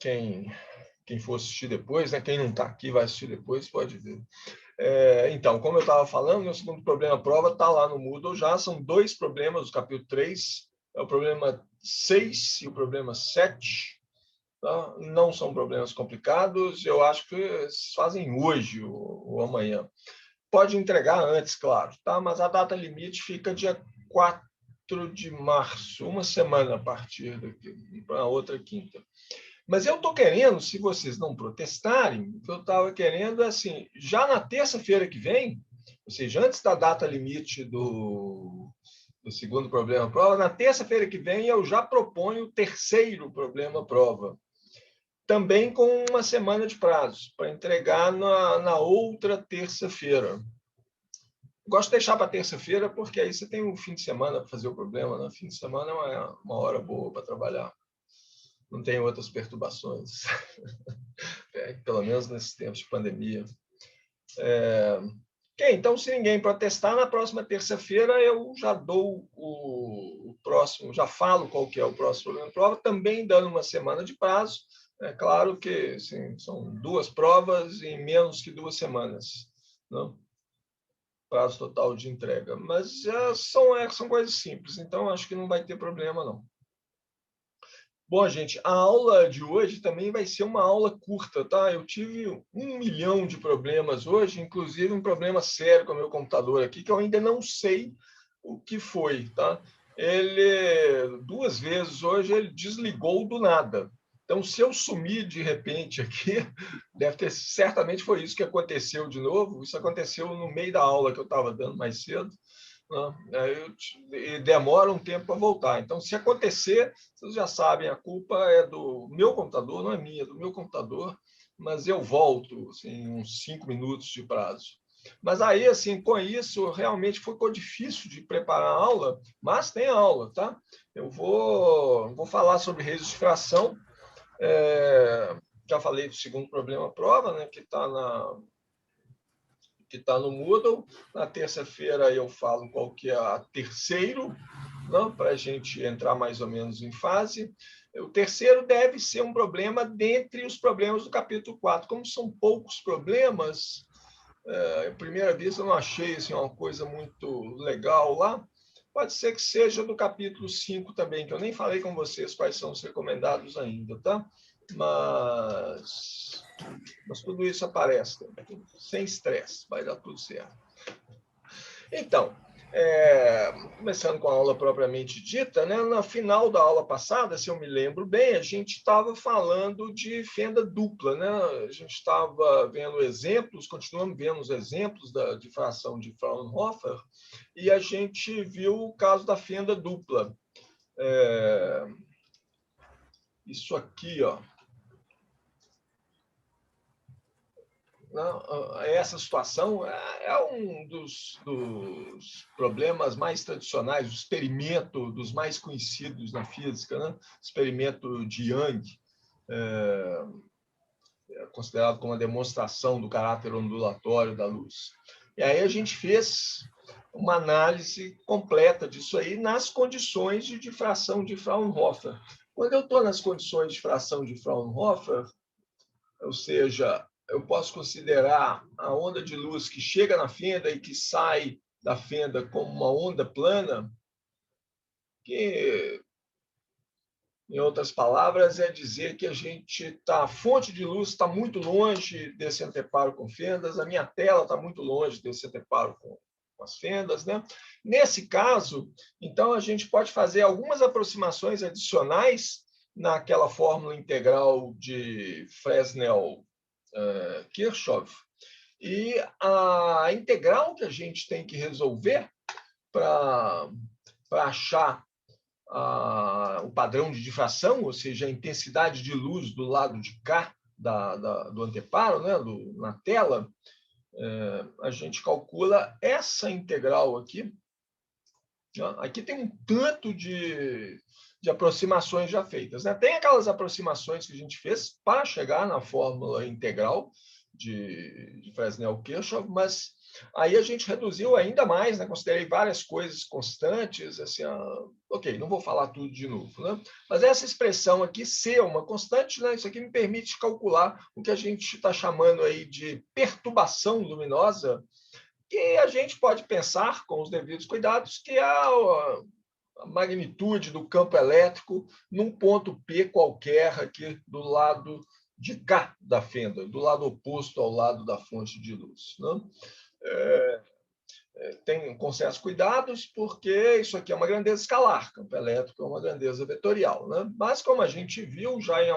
quem for assistir depois, né? Quem não está aqui vai assistir depois, pode ver. Então, como eu estava falando, o segundo problema prova está lá no Moodle já, são 2 problemas do capítulo 3, é o problema 6 e o problema 7. Tá? Não são problemas complicados, eu acho que eles fazem hoje ou amanhã. Pode entregar antes, claro, tá? Mas a data limite fica dia 4 de março, uma semana a partir daqui, para a outra quinta. Mas eu estou querendo, se vocês não protestarem, o que eu estava querendo é assim, já na terça-feira que vem, ou seja, antes da data limite do segundo problema-prova, na terça-feira que vem eu já proponho o terceiro problema-prova, também com uma semana de prazo, para entregar na outra terça-feira. Gosto de deixar para terça-feira, porque aí você tem um fim de semana para fazer o problema. No fim de semana é uma hora boa para trabalhar. Não tem outras perturbações, pelo menos nesses tempos de pandemia. Então, se ninguém protestar, na próxima terça-feira eu já dou o próximo, já falo qual que é o próximo problema-prova, também dando uma semana de prazo. É claro que assim, são 2 provas em menos que 2 semanas, não? Prazo total de entrega. Mas são coisas simples, então acho que não vai ter problema, não. Bom, gente, a aula de hoje também vai ser uma aula curta, tá? Eu tive 1 milhão de problemas hoje, inclusive um problema sério com o meu computador aqui, que eu ainda não sei o que foi, tá? Ele, 2 vezes hoje, ele desligou do nada. Então, se eu sumir de repente aqui, certamente foi isso que aconteceu de novo. Isso aconteceu no meio da aula que eu estava dando mais cedo. E demora um tempo para voltar. Então, se acontecer, vocês já sabem, a culpa é do meu computador, não é minha, é do meu computador, mas eu volto assim, uns 5 minutos de prazo. Mas aí, assim, com isso, realmente ficou difícil de preparar a aula, mas tem aula, tá? Eu vou falar sobre registro de fração. Já falei do segundo problema-prova, né, que está no Moodle. Na terça-feira eu falo qual que é a terceiro, para a gente entrar mais ou menos em fase. O terceiro deve ser um problema dentre os problemas do capítulo 4. Como são poucos problemas, à primeira vista eu não achei assim, uma coisa muito legal lá. Pode ser que seja do capítulo 5 também, que eu nem falei com vocês quais são os recomendados ainda, tá? Mas tudo isso aparece, sem estresse, vai dar tudo certo. Então, começando com a aula propriamente dita, né, no final da aula passada, se eu me lembro bem, a gente estava falando de fenda dupla, né? A gente estava vendo exemplos, continuamos vendo os exemplos de fração de Fraunhofer, e a gente viu o caso da fenda dupla. Isso aqui, ó. Essa situação é um dos problemas mais tradicionais, o experimento dos mais conhecidos na física, né? O experimento de Young, considerado como uma demonstração do caráter ondulatório da luz. E aí a gente fez uma análise completa disso aí nas condições de difração de Fraunhofer. Quando eu estou nas condições de difração de Fraunhofer, ou seja, eu posso considerar a onda de luz que chega na fenda e que sai da fenda como uma onda plana, que, em outras palavras, é dizer que a fonte de luz está muito longe desse anteparo com fendas, a minha tela está muito longe desse anteparo com as fendas, né? Nesse caso, então, a gente pode fazer algumas aproximações adicionais naquela fórmula integral de Fresnel-Kirchhoff, e a integral que a gente tem que resolver para achar o padrão de difração, ou seja, a intensidade de luz do lado de cá do anteparo, né, na tela, a gente calcula essa integral aqui. Aqui tem um tanto de aproximações já feitas, né? Tem aquelas aproximações que a gente fez para chegar na fórmula integral de Fresnel-Kirchhoff, mas Aí a gente reduziu ainda mais, né? Considerei várias coisas constantes, assim, ok, não vou falar tudo de novo, né? Mas essa expressão aqui, C, uma constante, né? Isso aqui me permite calcular o que a gente está chamando aí de perturbação luminosa, que a gente pode pensar, com os devidos cuidados, que é a magnitude do campo elétrico num ponto P qualquer aqui do lado de cá da fenda, do lado oposto ao lado da fonte de luz, né? Tem com certos cuidados, porque isso aqui é uma grandeza escalar, campo elétrico é uma grandeza vetorial, né? Mas como a gente viu já em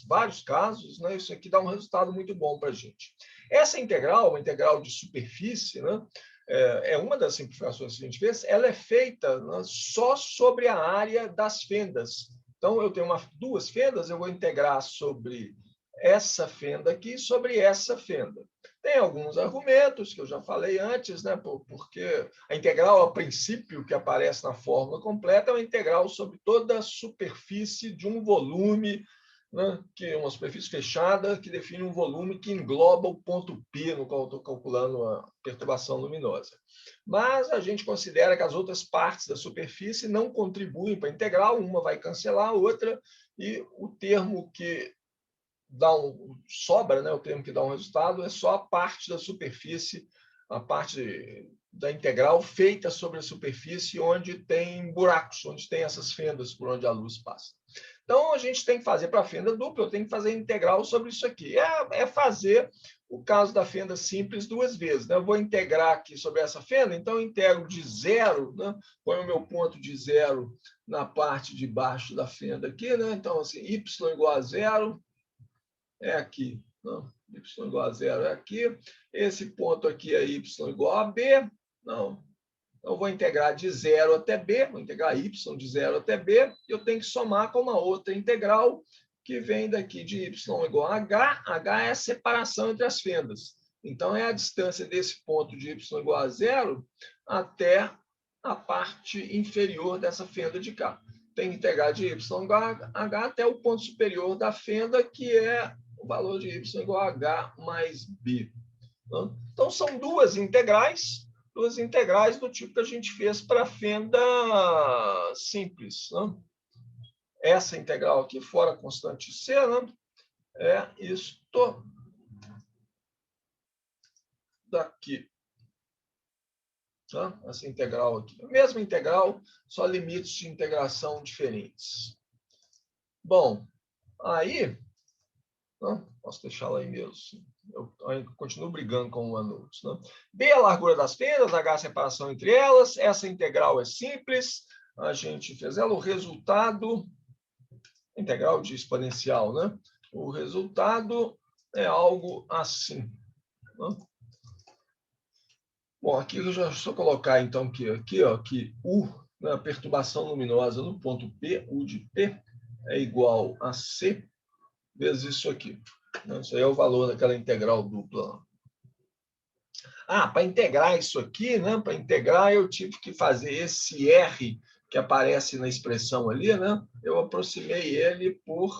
vários casos, né, isso aqui dá um resultado muito bom para a gente. Essa integral, uma integral de superfície, né, é uma das simplificações que a gente fez, ela é feita, né, só sobre a área das fendas. Então, eu tenho duas fendas, eu vou integrar sobre essa fenda aqui sobre essa fenda. Tem alguns argumentos que eu já falei antes, né? Porque a integral, a princípio, que aparece na fórmula completa, é uma integral sobre toda a superfície de um volume, né? Que é uma superfície fechada, que define um volume que engloba o ponto P, no qual eu estou calculando a perturbação luminosa. Mas a gente considera que as outras partes da superfície não contribuem para a integral, uma vai cancelar a outra, e o termo que sobra, né, o termo que dá um resultado, é só a parte da superfície, a parte da integral feita sobre a superfície onde tem buracos, onde tem essas fendas por onde a luz passa. Então, a gente tem que fazer para a fenda dupla, eu tenho que fazer integral sobre isso aqui. É fazer o caso da fenda simples duas vezes, né? Eu vou integrar aqui sobre essa fenda, então eu integro de zero, né? Ponho o meu ponto de zero na parte de baixo da fenda aqui, né? Então, assim, y igual a zero, é aqui. Não, y igual a zero é aqui. Esse ponto aqui é y igual a b. Não. Então, eu vou integrar de zero até b, vou integrar y de zero até b, e eu tenho que somar com uma outra integral que vem daqui de y igual a h. H é a separação entre as fendas. Então, é a distância desse ponto de y igual a zero até a parte inferior dessa fenda de cá. Tem que integrar de y igual a h até o ponto superior da fenda, que é o valor de y igual a h mais b. Então, são duas integrais do tipo que a gente fez para a fenda simples. Né? Essa integral aqui, fora a constante c, né? É isto daqui. Tá? Essa integral aqui. A mesma integral, só limites de integração diferentes. Bom, aí, não, posso deixá-la aí mesmo. Eu continuo brigando com o Anulos. Né? B é a largura das fendas, H é a separação entre elas. Essa integral é simples. A gente fez ela. O resultado, integral de exponencial, né? O resultado é algo assim. Né? Bom, aqui eu já só colocar, então, que aqui, ó, que U, né, a perturbação luminosa no ponto P, U de P, é igual a C vezes isso aqui. Isso aí é o valor daquela integral dupla. Para integrar isso aqui, né? Para integrar, eu tive que fazer esse R que aparece na expressão ali, né? Eu aproximei ele por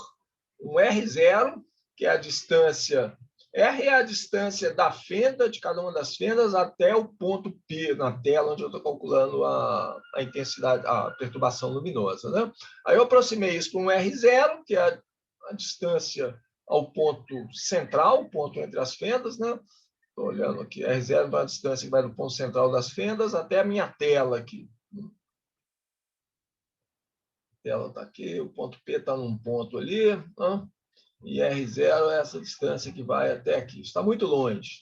um R0, que é a distância. R é a distância da fenda, de cada uma das fendas, até o ponto P na tela, onde eu estou calculando a intensidade, a perturbação luminosa. Né? Aí eu aproximei isso por um R0, que é a distância ao ponto central, o ponto entre as fendas, né? Estou olhando aqui, R0 é a distância que vai do ponto central das fendas até a minha tela aqui. A tela está aqui, o ponto P está num ponto ali, né? E R0 é essa distância que vai até aqui. Está muito longe.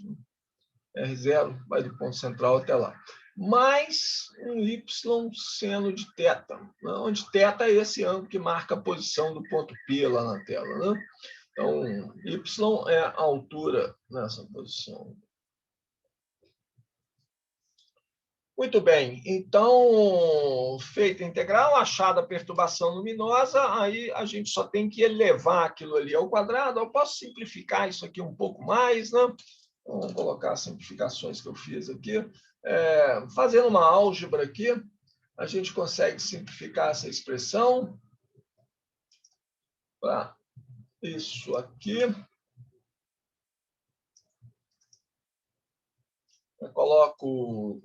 R0 vai do ponto central até lá. Mais um Y seno de θ, né? Onde θ é esse ângulo que marca a posição do ponto P lá na tela. Né? Então, Y é a altura nessa posição. Muito bem, então, feita a integral, achada a perturbação luminosa, aí a gente só tem que elevar aquilo ali ao quadrado. Eu posso simplificar isso aqui um pouco mais, né? Vamos colocar as simplificações que eu fiz aqui. Fazendo uma álgebra aqui, a gente consegue simplificar essa expressão para isso aqui. Eu coloco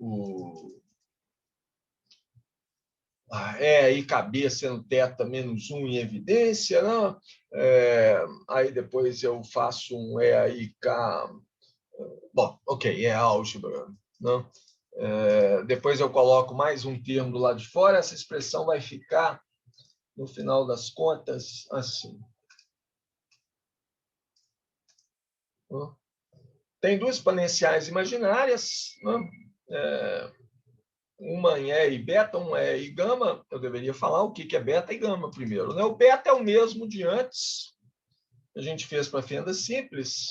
E e KB sendo θ menos 1 em evidência, não? Aí depois eu faço um E aí K. Bom, ok, é álgebra. Não? Depois eu coloco mais um termo do lado de fora, essa expressão vai ficar, no final das contas, assim. Não? Tem duas exponenciais imaginárias, não? Uma em E e beta, uma é E e gama. Eu deveria falar o que é beta e gama primeiro. Né? O beta é o mesmo de antes, que a gente fez para fenda simples,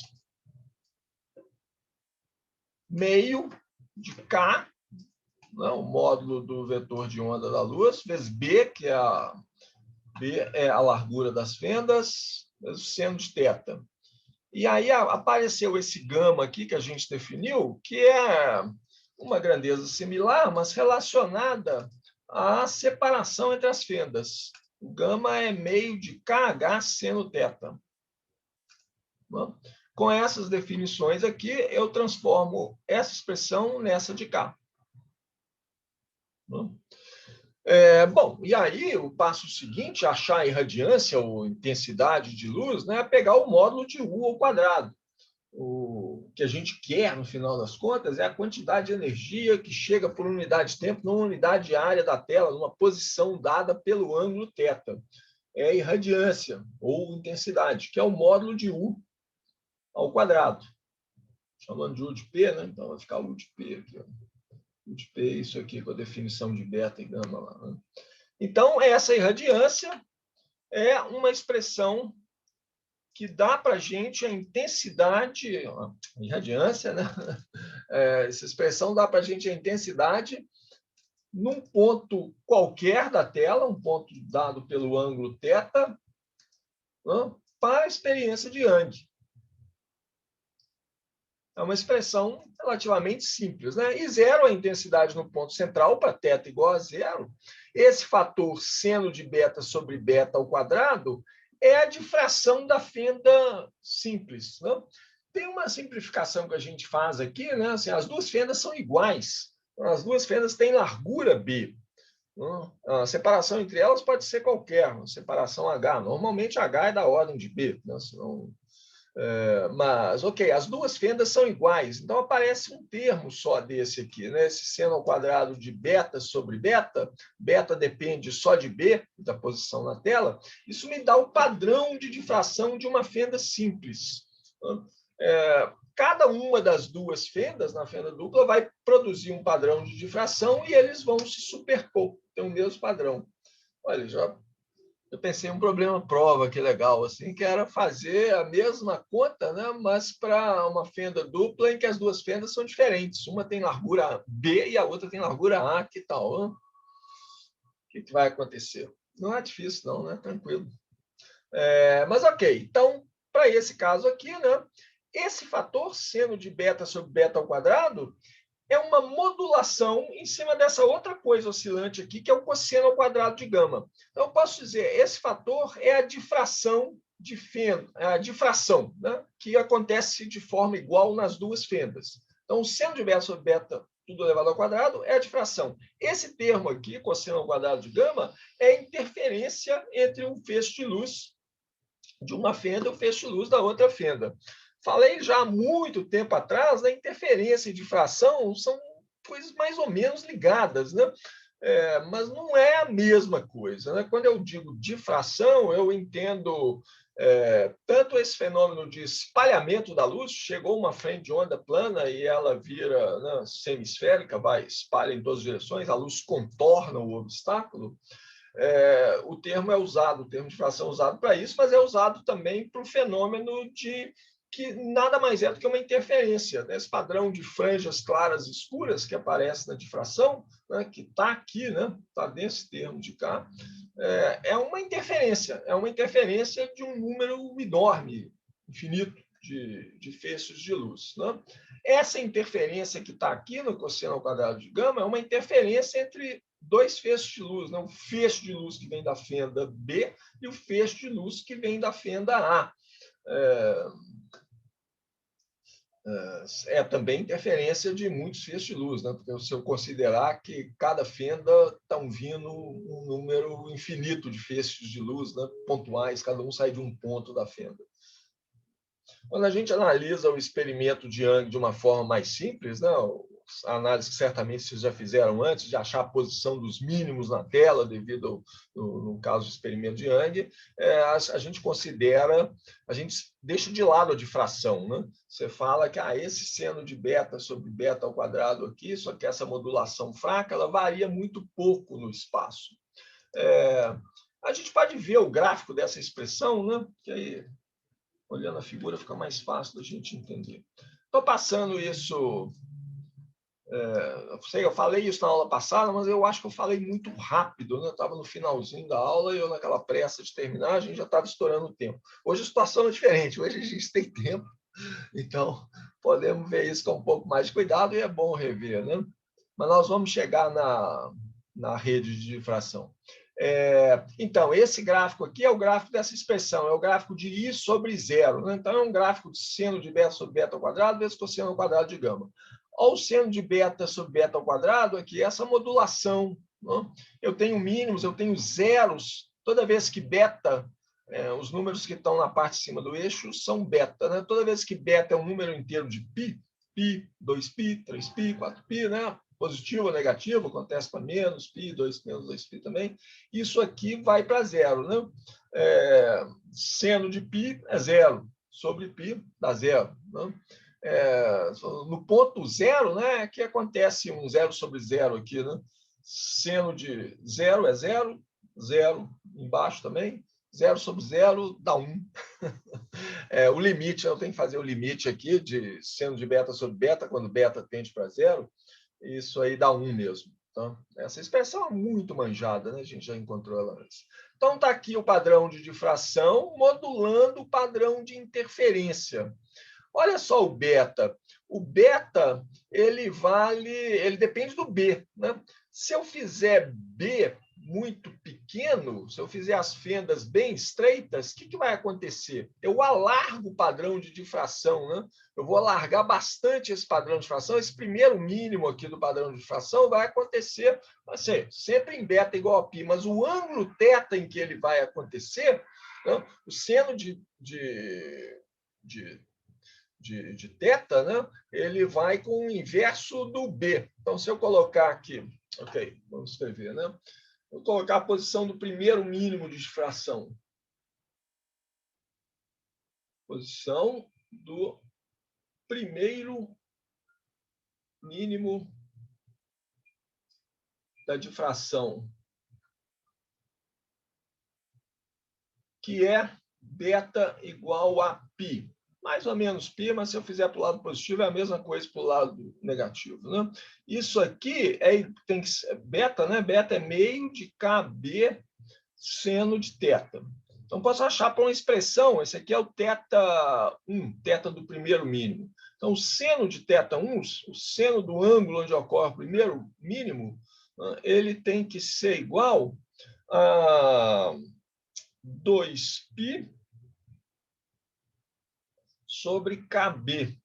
meio de K, não, o módulo do vetor de onda da luz, vezes B, que é a largura das fendas, vezes o seno de θ. E aí apareceu esse gama aqui que a gente definiu, que é uma grandeza similar, mas relacionada à separação entre as fendas. O gama é meio de KH seno θ. Com essas definições aqui, eu transformo essa expressão nessa de K. Bom, e aí o passo seguinte, achar a irradiância ou intensidade de luz, né, é pegar o módulo de U ao quadrado. O que a gente quer, no final das contas, é a quantidade de energia que chega por unidade de tempo numa unidade de área da tela, numa posição dada pelo ângulo θ. É a irradiância ou intensidade, que é o módulo de U ao quadrado. Chamando de U de P, né? Então vai ficar U de P aqui. Ó. U de P, isso aqui com a definição de beta e gama lá. Né? Então, essa irradiância é uma expressão que dá para a gente a intensidade, a irradiância, né? Essa expressão dá para a gente a intensidade num ponto qualquer da tela, um ponto dado pelo ângulo θ, né? Para a experiência de Young. É uma expressão relativamente simples. Né? E zero a intensidade no ponto central, para θ igual a zero. Esse fator seno de beta sobre beta ao quadrado é a difração da fenda simples. Né? Tem uma simplificação que a gente faz aqui, né? Assim, as duas fendas são iguais. As duas fendas têm largura B. A separação entre elas pode ser qualquer, uma separação H. Normalmente H é da ordem de B, né? Senão mas, ok, as duas fendas são iguais, então aparece um termo só desse aqui, né? Esse seno ao quadrado de beta sobre beta, beta depende só de B, da posição na tela, isso me dá o padrão de difração de uma fenda simples. Cada uma das duas fendas, na fenda dupla, vai produzir um padrão de difração e eles vão se superpor, tem o mesmo padrão. Olha, eu pensei em um problema prova que legal, assim, que era fazer a mesma conta, né, mas para uma fenda dupla em que as duas fendas são diferentes. Uma tem largura B e a outra tem largura A, que tal? Hein? O que vai acontecer? Não é difícil, não, né? Tranquilo. Mas ok, então, para esse caso aqui, né, esse fator seno de beta sobre beta ao quadrado é uma modulação em cima dessa outra coisa oscilante aqui, que é o cosseno ao quadrado de gama. Então, eu posso dizer, esse fator é a difração de fenda, a difração, né, que acontece de forma igual nas duas fendas. Então, o seno de beta sobre beta, tudo elevado ao quadrado, é a difração. Esse termo aqui, cosseno ao quadrado de gama, é a interferência entre um feixe de luz de uma fenda e o feixe de luz da outra fenda. Falei já há muito tempo atrás, né, interferência e difração são coisas mais ou menos ligadas, né? Mas não é a mesma coisa. Né? Quando eu digo difração, eu entendo tanto esse fenômeno de espalhamento da luz, chegou uma frente de onda plana e ela vira, né, semisférica, espalha em todas as direções, a luz contorna o obstáculo. O termo é usado, o termo de difração é usado para isso, mas é usado também para o fenômeno de que nada mais é do que uma interferência. Né? Esse padrão de franjas claras e escuras que aparece na difração, né, que está aqui, né, está nesse termo de cá, é uma interferência de um número enorme, infinito, de feixes de luz. Né? Essa interferência que está aqui no cosseno ao quadrado de gama é uma interferência entre dois feixes de luz, né? Um feixe de luz que vem da fenda B e o feixe de luz que vem da fenda A. é também interferência de muitos feixes de luz, né? Porque se eu considerar que cada fenda está vindo um número infinito de feixes de luz, né? Pontuais, cada um sai de um ponto da fenda. Quando a gente analisa o experimento de Young de uma forma mais simples, né? A análise que certamente vocês já fizeram antes, de achar a posição dos mínimos na tela, devido no caso do experimento de Young, a gente considera, a gente deixa de lado a difração. Né? Você fala que esse seno de beta sobre beta ao quadrado aqui, só que essa modulação fraca, ela varia muito pouco no espaço. A gente pode ver o gráfico dessa expressão, né? Que aí, olhando a figura, fica mais fácil da gente entender. Estou passando isso... eu falei isso na aula passada, mas eu acho que eu falei muito rápido. Né? Eu estava no finalzinho da aula e eu, naquela pressa de terminar, a gente já estava estourando o tempo. Hoje a situação é diferente, hoje a gente tem tempo, então podemos ver isso com um pouco mais de cuidado e é bom rever. Né? Mas nós vamos chegar na rede de difração. Então, esse gráfico aqui é o gráfico dessa expressão, é o gráfico de I sobre zero. Né? Então, é um gráfico de seno de beta sobre beta ao quadrado vezes cosseno ao quadrado de gama. Olha o seno de beta sobre beta ao quadrado aqui, essa modulação. Né? Eu tenho mínimos, eu tenho zeros. Toda vez que beta, os números que estão na parte de cima do eixo são beta. Né? Toda vez que beta é um número inteiro de π, 2π, 3π, 4π, né? Positivo ou negativo, acontece para menos π, 2 menos 2π também. Isso aqui vai para zero. Né? Seno de π é zero, sobre π dá zero. Né? No ponto zero, né, que acontece um zero sobre zero aqui. Né? Seno de zero é zero, zero embaixo também, zero sobre zero dá 1. O limite, eu tenho que fazer o limite aqui de seno de beta sobre beta, quando beta tende para zero, isso aí dá 1 mesmo. Tá? Essa expressão é muito manjada, né? A gente já encontrou ela antes. Então, está aqui o padrão de difração modulando o padrão de interferência. Olha só o beta. O beta, ele depende do B. Né? Se eu fizer B muito pequeno, se eu fizer as fendas bem estreitas, o que vai acontecer? Eu alargo o padrão de difração. Né? Eu vou alargar bastante esse padrão de difração. Esse primeiro mínimo aqui do padrão de difração vai acontecer assim, sempre em beta igual a π, mas o ângulo θ em que ele vai acontecer, né? O seno de θ, né? Ele vai com o inverso do B. Então, se eu colocar aqui, ok, vamos escrever, né? Vou colocar a posição do primeiro mínimo de difração. Posição do primeiro mínimo da difração, que é beta igual a π. Mais ou menos π, mas se eu fizer para o lado positivo, é a mesma coisa para o lado negativo. Né? Isso aqui tem que ser beta, né? Beta é meio de KB seno de θ. Então, posso achar para uma expressão, esse aqui é o θ1, θ do primeiro mínimo. Então, o seno de θ1, o seno do ângulo onde ocorre o primeiro mínimo, ele tem que ser igual a 2π sobre KB.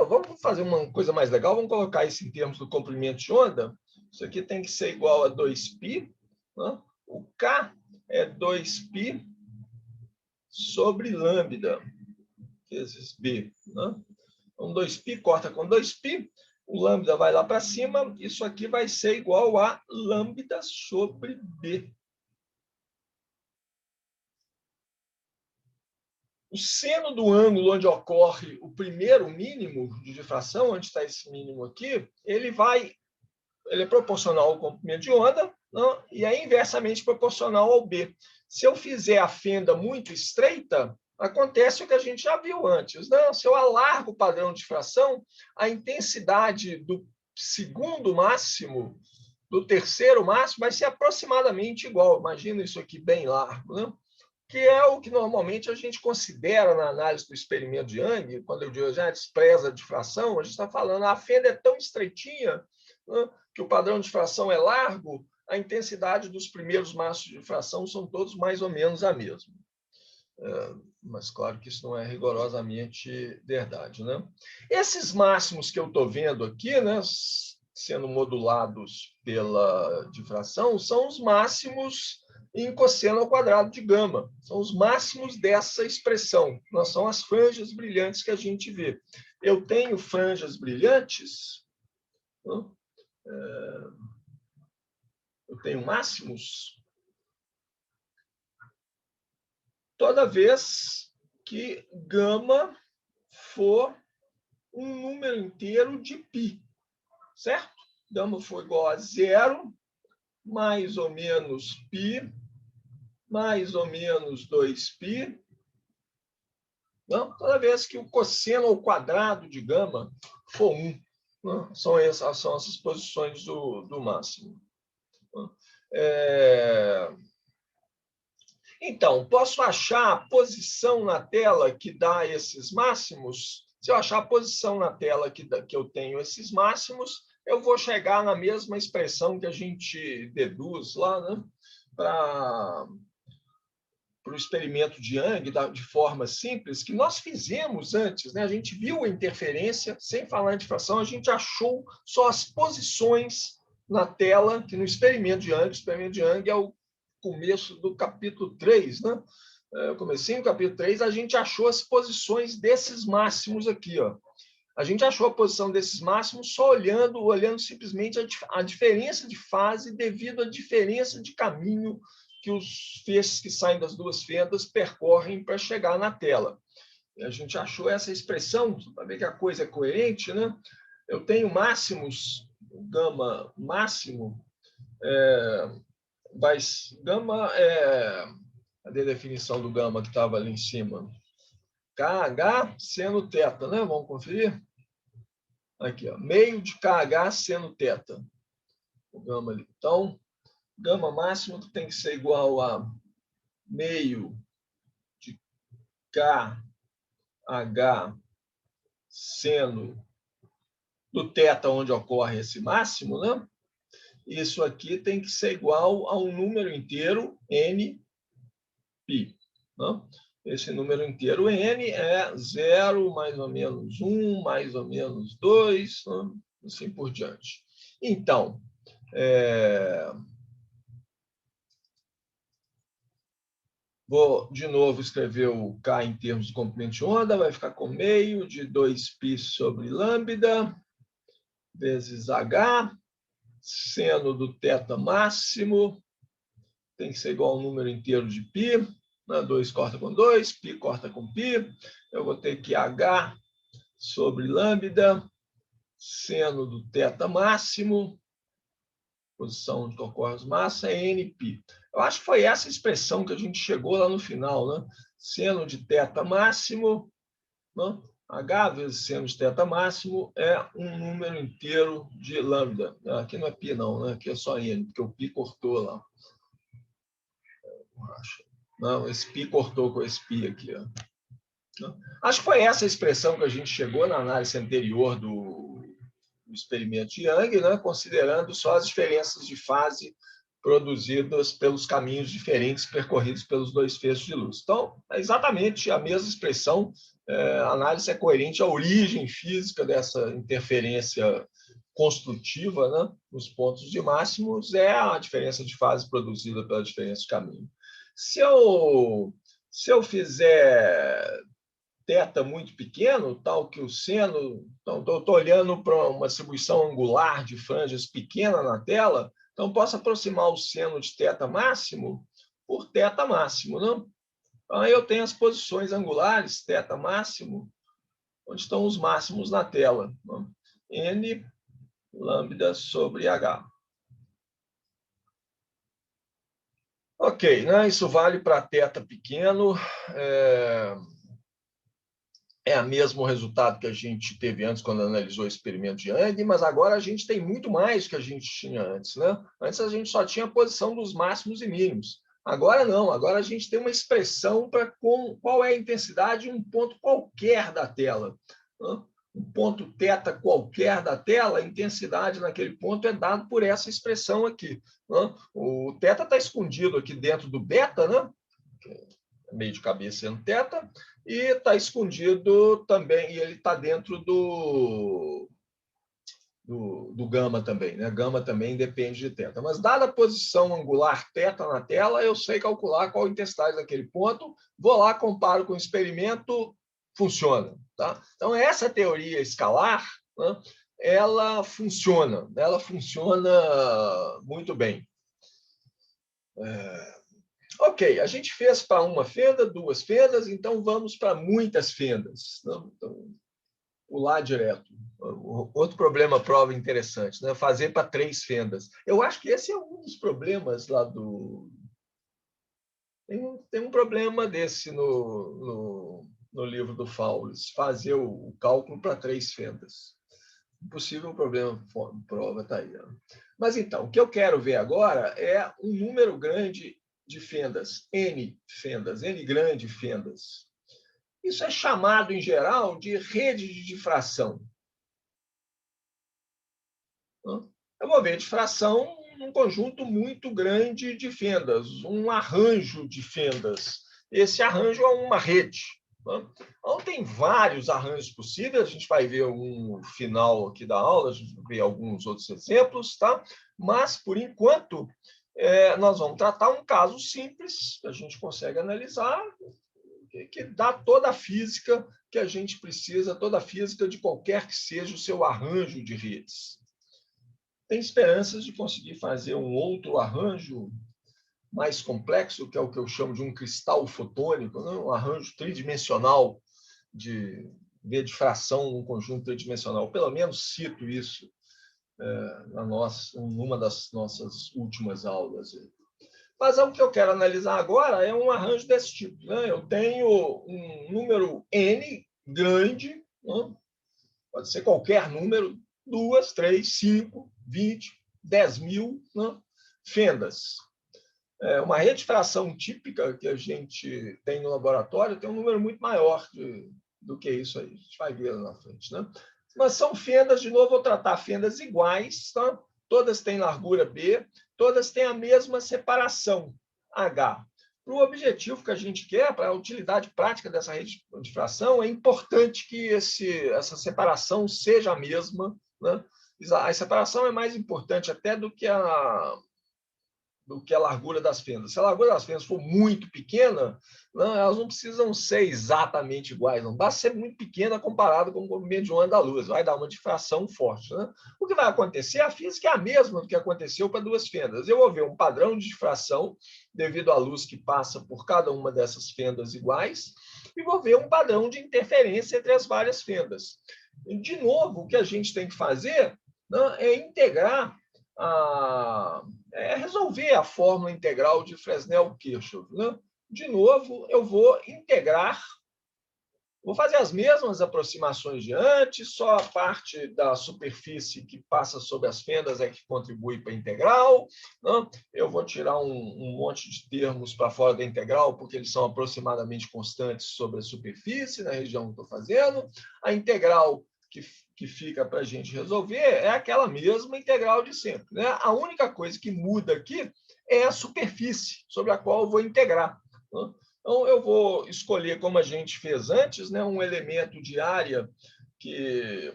Vamos fazer uma coisa mais legal, vamos colocar isso em termos do comprimento de onda. Isso aqui tem que ser igual a 2π. Né? O K é 2π sobre lambda, vezes B. Né? Então, 2π corta com 2π, o lambda vai lá para cima, isso aqui vai ser igual a lambda sobre B. O seno do ângulo onde ocorre o primeiro mínimo de difração, onde está esse mínimo aqui, ele é proporcional ao comprimento de onda, não? E é inversamente proporcional ao B. Se eu fizer a fenda muito estreita, acontece o que a gente já viu antes. Não? Se eu alargo o padrão de difração, a intensidade do segundo máximo, do terceiro máximo, vai ser aproximadamente igual. Imagina isso aqui bem largo. Né? Que é o que normalmente a gente considera na análise do experimento de Young, quando eu digo já despreza a difração, a gente está falando a fenda é tão estreitinha, né, que o padrão de difração é largo, a intensidade dos primeiros maços de difração são todos mais ou menos a mesma. Mas claro que isso não é rigorosamente verdade, né? Esses máximos que eu estou vendo aqui, né, sendo modulados pela difração, são os máximos em cosseno ao quadrado de gama. São os máximos dessa expressão. Não são as franjas brilhantes que a gente vê. Eu tenho franjas brilhantes, né? Eu tenho máximos toda vez que gama for um número inteiro de π, certo? Gama for igual a zero, mais ou menos π, mais ou menos 2π. Não? Toda vez que o cosseno ao quadrado de gama for 1. Não? São essas posições do máximo. Então, posso achar a posição na tela que dá esses máximos? Se eu achar a posição na tela que eu tenho esses máximos, eu vou chegar na mesma expressão que a gente deduz lá, né? Para o experimento de Young, de forma simples, que nós fizemos antes, né? A gente viu a interferência, sem falar em difração, a gente achou só as posições na tela, que no experimento de Young, o experimento de Young é o começo do capítulo 3, né? Eu comecei no capítulo 3, a gente achou as posições desses máximos aqui, ó. A gente achou a posição desses máximos só olhando simplesmente a diferença de fase devido à diferença de caminho que os feixes que saem das duas fendas percorrem para chegar na tela. E a gente achou essa expressão, para ver que a coisa é coerente, né? Eu tenho máximos, gama máximo, gama cadê a definição do gama que estava ali em cima? KH seno θ, né? Vamos conferir? Aqui, ó, meio de KH seno θ. O gama ali. Então, gama máximo tem que ser igual a meio de KH seno do θ onde ocorre esse máximo, né? Isso aqui tem que ser igual a um número inteiro nπ. Né? Esse número inteiro n é 0, mais ou menos 1, mais ou menos 2, né? Assim por diante. Então, vou de novo escrever o K em termos de comprimento de onda, vai ficar com meio de 2π sobre lambda, vezes H, seno do θ máximo, tem que ser igual ao número inteiro de π, né? 2 corta com 2, π corta com π, eu vou ter que H sobre lambda, seno do θ máximo, posição onde ocorre as massas, é nπ. Eu acho que foi essa expressão que a gente chegou lá no final, né? Seno de θ máximo, né? H vezes seno de θ máximo é um número inteiro de lambda. Aqui não é π, não, né? Aqui é só n, porque o π cortou lá. Não, esse π cortou com esse π aqui. Ó. Acho que foi essa expressão que a gente chegou na análise anterior do experimento de Young, né? Considerando só as diferenças de fase produzidas pelos caminhos diferentes percorridos pelos dois feixes de luz. Então, é exatamente a mesma expressão. A análise é coerente à origem física dessa interferência construtiva, né? Nos pontos de máximos é a diferença de fase produzida pela diferença de caminho. Se eu fizer θ muito pequeno, tal que o seno... Então, estou olhando para uma distribuição angular de franjas pequena na tela, então posso aproximar o seno de θ máximo por θ máximo. Né? Então, aí eu tenho as posições angulares, θ máximo, onde estão os máximos na tela. Né? N lambda sobre H. Ok, né? Isso vale para θ pequeno. É o mesmo resultado que a gente teve antes quando analisou o experimento de Young, mas agora a gente tem muito mais que a gente tinha antes, né? Antes a gente só tinha a posição dos máximos e mínimos. Agora não, agora a gente tem uma expressão para qual é a intensidade em um ponto qualquer da tela. Né? Um ponto θ qualquer da tela, a intensidade naquele ponto é dado por essa expressão aqui. Né? O θ está escondido aqui dentro do beta, né? meio de cabeça sendo θ, e está escondido também, e ele está dentro do gama também, né? Gama também depende de θ. Mas, dada a posição angular θ na tela, eu sei calcular qual a intensidade daquele ponto, vou lá, comparo com o experimento, funciona. Tá? Então, essa teoria escalar, né, ela funciona muito bem. Ok, a gente fez para uma fenda, 2 fendas, então vamos para muitas fendas. Então, pular direto. Outro problema, prova interessante, né? Fazer para 3 fendas. Eu acho que esse é um dos problemas lá do... Tem um problema desse no livro do Fowles, fazer o cálculo para 3 fendas. Possível problema, prova está aí. Mas, então, o que eu quero ver agora é um número grande de fendas, N fendas, N grande fendas. Isso é chamado, em geral, de rede de difração. Eu vou ver difração num conjunto muito grande de fendas, um arranjo de fendas. Esse arranjo é uma rede. Então, tem vários arranjos possíveis, a gente vai ver um final aqui da aula, a gente vai ver alguns outros exemplos, tá? Mas, por enquanto, nós vamos tratar um caso simples, que a gente consegue analisar, que dá toda a física que a gente precisa, toda a física de qualquer que seja o seu arranjo de redes. Tem esperanças de conseguir fazer um outro arranjo mais complexo, que é o que eu chamo de um cristal fotônico, né? Um arranjo tridimensional de difração num conjunto tridimensional. Pelo menos cito isso numa das nossas últimas aulas. Mas o que eu quero analisar agora é um arranjo desse tipo, né? Eu tenho um número N grande, né? Pode ser qualquer número, 2, 3, 5, 20, 10 mil, né, fendas. Uma rede de fração típica que a gente tem no laboratório tem um número muito maior do que isso aí. A gente vai ver lá na frente. Né? Mas são fendas, de novo, vou tratar fendas iguais, tá? Todas têm largura B, todas têm a mesma separação, H. Para o objetivo que a gente quer, para a utilidade prática dessa rede de fração, é importante que essa separação seja a mesma. Né? A separação é mais importante até do que a largura das fendas. Se a largura das fendas for muito pequena, elas não precisam ser exatamente iguais, não basta ser muito pequena comparado com o comprimento de onda da luz, vai dar uma difração forte. Né? O que vai acontecer, a física é a mesma do que aconteceu para 2 fendas. Eu vou ver um padrão de difração devido à luz que passa por cada uma dessas fendas iguais e vou ver um padrão de interferência entre as várias fendas. E, de novo, o que a gente tem que fazer, né, é integrar resolver a fórmula integral de Fresnel-Kirchhoff. Né? De novo, eu vou integrar, vou fazer as mesmas aproximações de antes, só a parte da superfície que passa sobre as fendas é que contribui para a integral. Né? Eu vou tirar um monte de termos para fora da integral, porque eles são aproximadamente constantes sobre a superfície, na região que estou fazendo. A integral que fica para a gente resolver é aquela mesma integral de sempre. Né? A única coisa que muda aqui é a superfície sobre a qual eu vou integrar. Né? Então, eu vou escolher, como a gente fez antes, né, um elemento de área que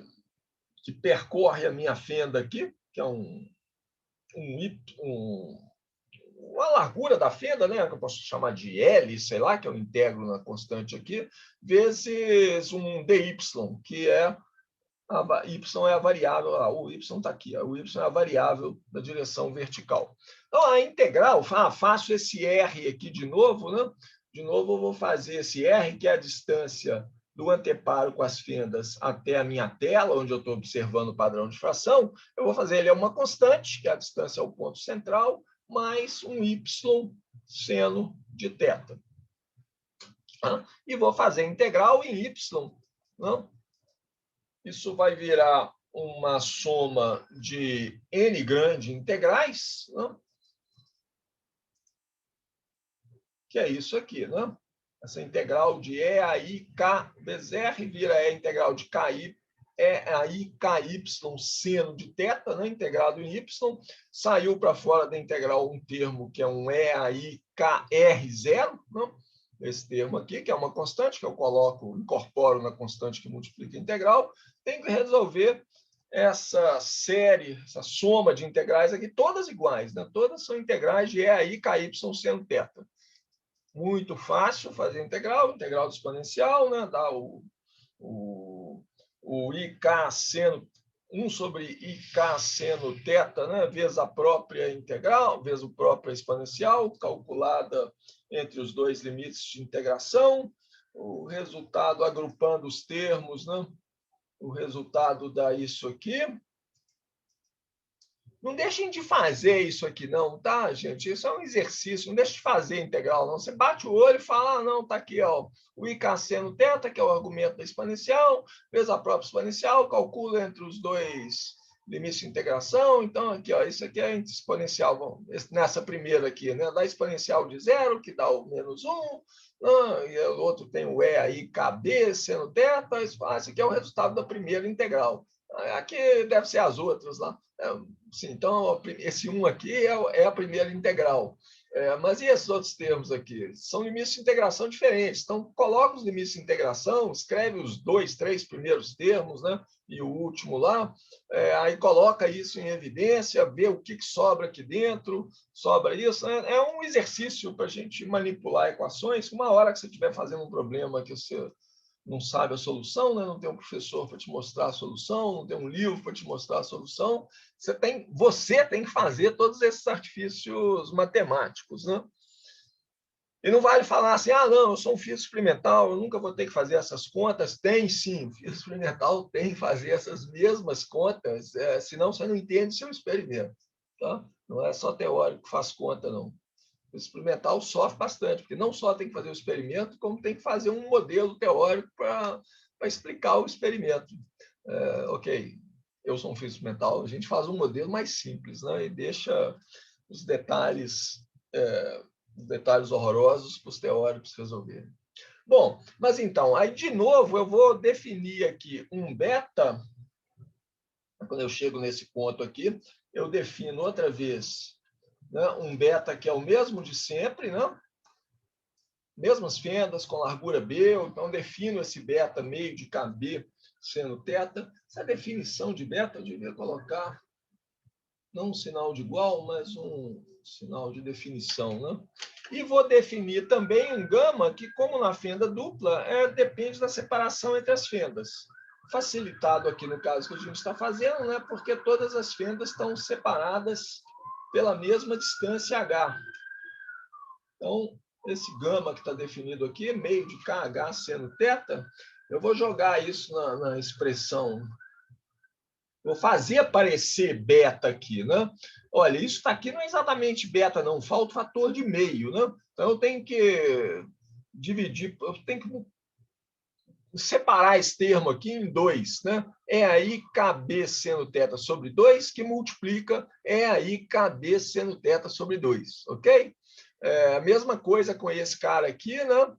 percorre a minha fenda aqui, que é uma largura da fenda, né, que eu posso chamar de L, sei lá, que eu integro na constante aqui, vezes um dy, que é y é a variável, o y está aqui, o y é a variável da direção vertical. Então, a integral, faço esse r aqui de novo, né? De novo, eu vou fazer esse r, que é a distância do anteparo com as fendas até a minha tela, onde eu estou observando o padrão de fração. Eu vou fazer ele é uma constante, que é a distância ao ponto central, mais um y seno de θ. E vou fazer a integral em y, não? Isso vai virar uma soma de n grande integrais, né? Que é isso aqui. Né? Essa integral de EAI K vezes R vira E integral de KI, EAI KY seno de θ, né? Integrado em y. Saiu para fora da integral um termo que é um EAI KR0, né? esse termo aqui, que é uma constante, que eu coloco, incorporo na constante que multiplica a integral, tenho que resolver essa série, essa soma de integrais aqui, todas iguais, né? Todas são integrais de E a I, KY seno θ. Muito fácil fazer integral do exponencial, né? Dá o IK seno 1 sobre IK seno θ, né? Vezes a própria integral, vezes o próprio exponencial, calculada entre os dois limites de integração. O resultado, agrupando os termos, né? O resultado dá isso aqui. Não deixem de fazer isso aqui, não, tá, gente? Isso é um exercício, não deixe de fazer integral, não. Você bate o olho e fala, ah, não, tá aqui, ó, o IK seno θ, que é o argumento da exponencial, vezes a própria exponencial, calcula entre os dois limites de integração. Então, aqui, ó, isso aqui é exponencial, bom, nessa primeira aqui, né? Dá exponencial de zero, que dá o menos 1, e o outro tem o E aí, KB, seno θ, isso aqui é o resultado da primeira integral. Aqui deve ser as outras lá. Sim, então, esse 1 aqui é a primeira integral. Mas e esses outros termos aqui? São limites de integração diferentes. Então, coloca os limites de integração, escreve os 2, 3 primeiros termos, né? E o último lá. Aí coloca isso em evidência, vê o que sobra aqui dentro, sobra isso. É um exercício para a gente manipular equações. Uma hora que você estiver fazendo um problema que você não sabe a solução, né? Não tem um professor para te mostrar a solução, não tem um livro para te mostrar a solução, você tem que fazer todos esses artifícios matemáticos, né? E não vale falar assim, ah, não, eu sou um físico experimental, eu nunca vou ter que fazer essas contas. Tem sim, o físico experimental tem que fazer essas mesmas contas, senão você não entende seu experimento. Tá? Não é só teórico que faz conta, não. O experimental sofre bastante, porque não só tem que fazer o experimento, como tem que fazer um modelo teórico para explicar o experimento. Ok, eu sou um físico experimental, a gente faz um modelo mais simples, né? E deixa os detalhes horrorosos para os teóricos resolverem. Bom, mas então, aí de novo eu vou definir aqui um beta. Quando eu chego nesse ponto aqui, eu defino outra vez, né, um beta que é o mesmo de sempre, né? Mesmas fendas com largura B, então defino esse beta meio de KB seno θ. Essa definição de beta eu devia colocar não um sinal de igual, mas um sinal de definição, né? E vou definir também um gama que, como na fenda dupla, depende da separação entre as fendas. Facilitado aqui no caso que a gente está fazendo, né? Porque todas as fendas estão separadas pela mesma distância H. Então, esse gama que está definido aqui, meio de KH seno θ, eu vou jogar isso na expressão. Vou fazer aparecer beta aqui, né? Olha, isso está aqui não é exatamente beta, não. Falta o fator de meio, né? Então, eu tenho que dividir, eu tenho que separar esse termo aqui em 2, né? É aí KB seno θ sobre 2 que multiplica é aí KB seno θ sobre 2, ok? A mesma coisa com esse cara aqui, né?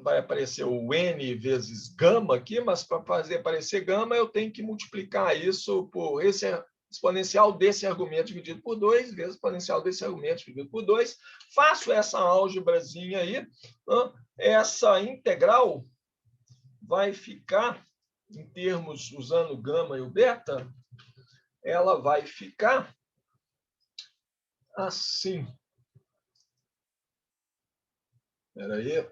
Vai aparecer o N vezes gama aqui, mas para fazer aparecer gama eu tenho que multiplicar isso por esse exponencial desse argumento dividido por 2, vezes exponencial desse argumento dividido por 2. Faço essa álgebrazinha aí, né? Essa integral vai ficar, em termos usando o gama e o beta, ela vai ficar assim. Espera aí.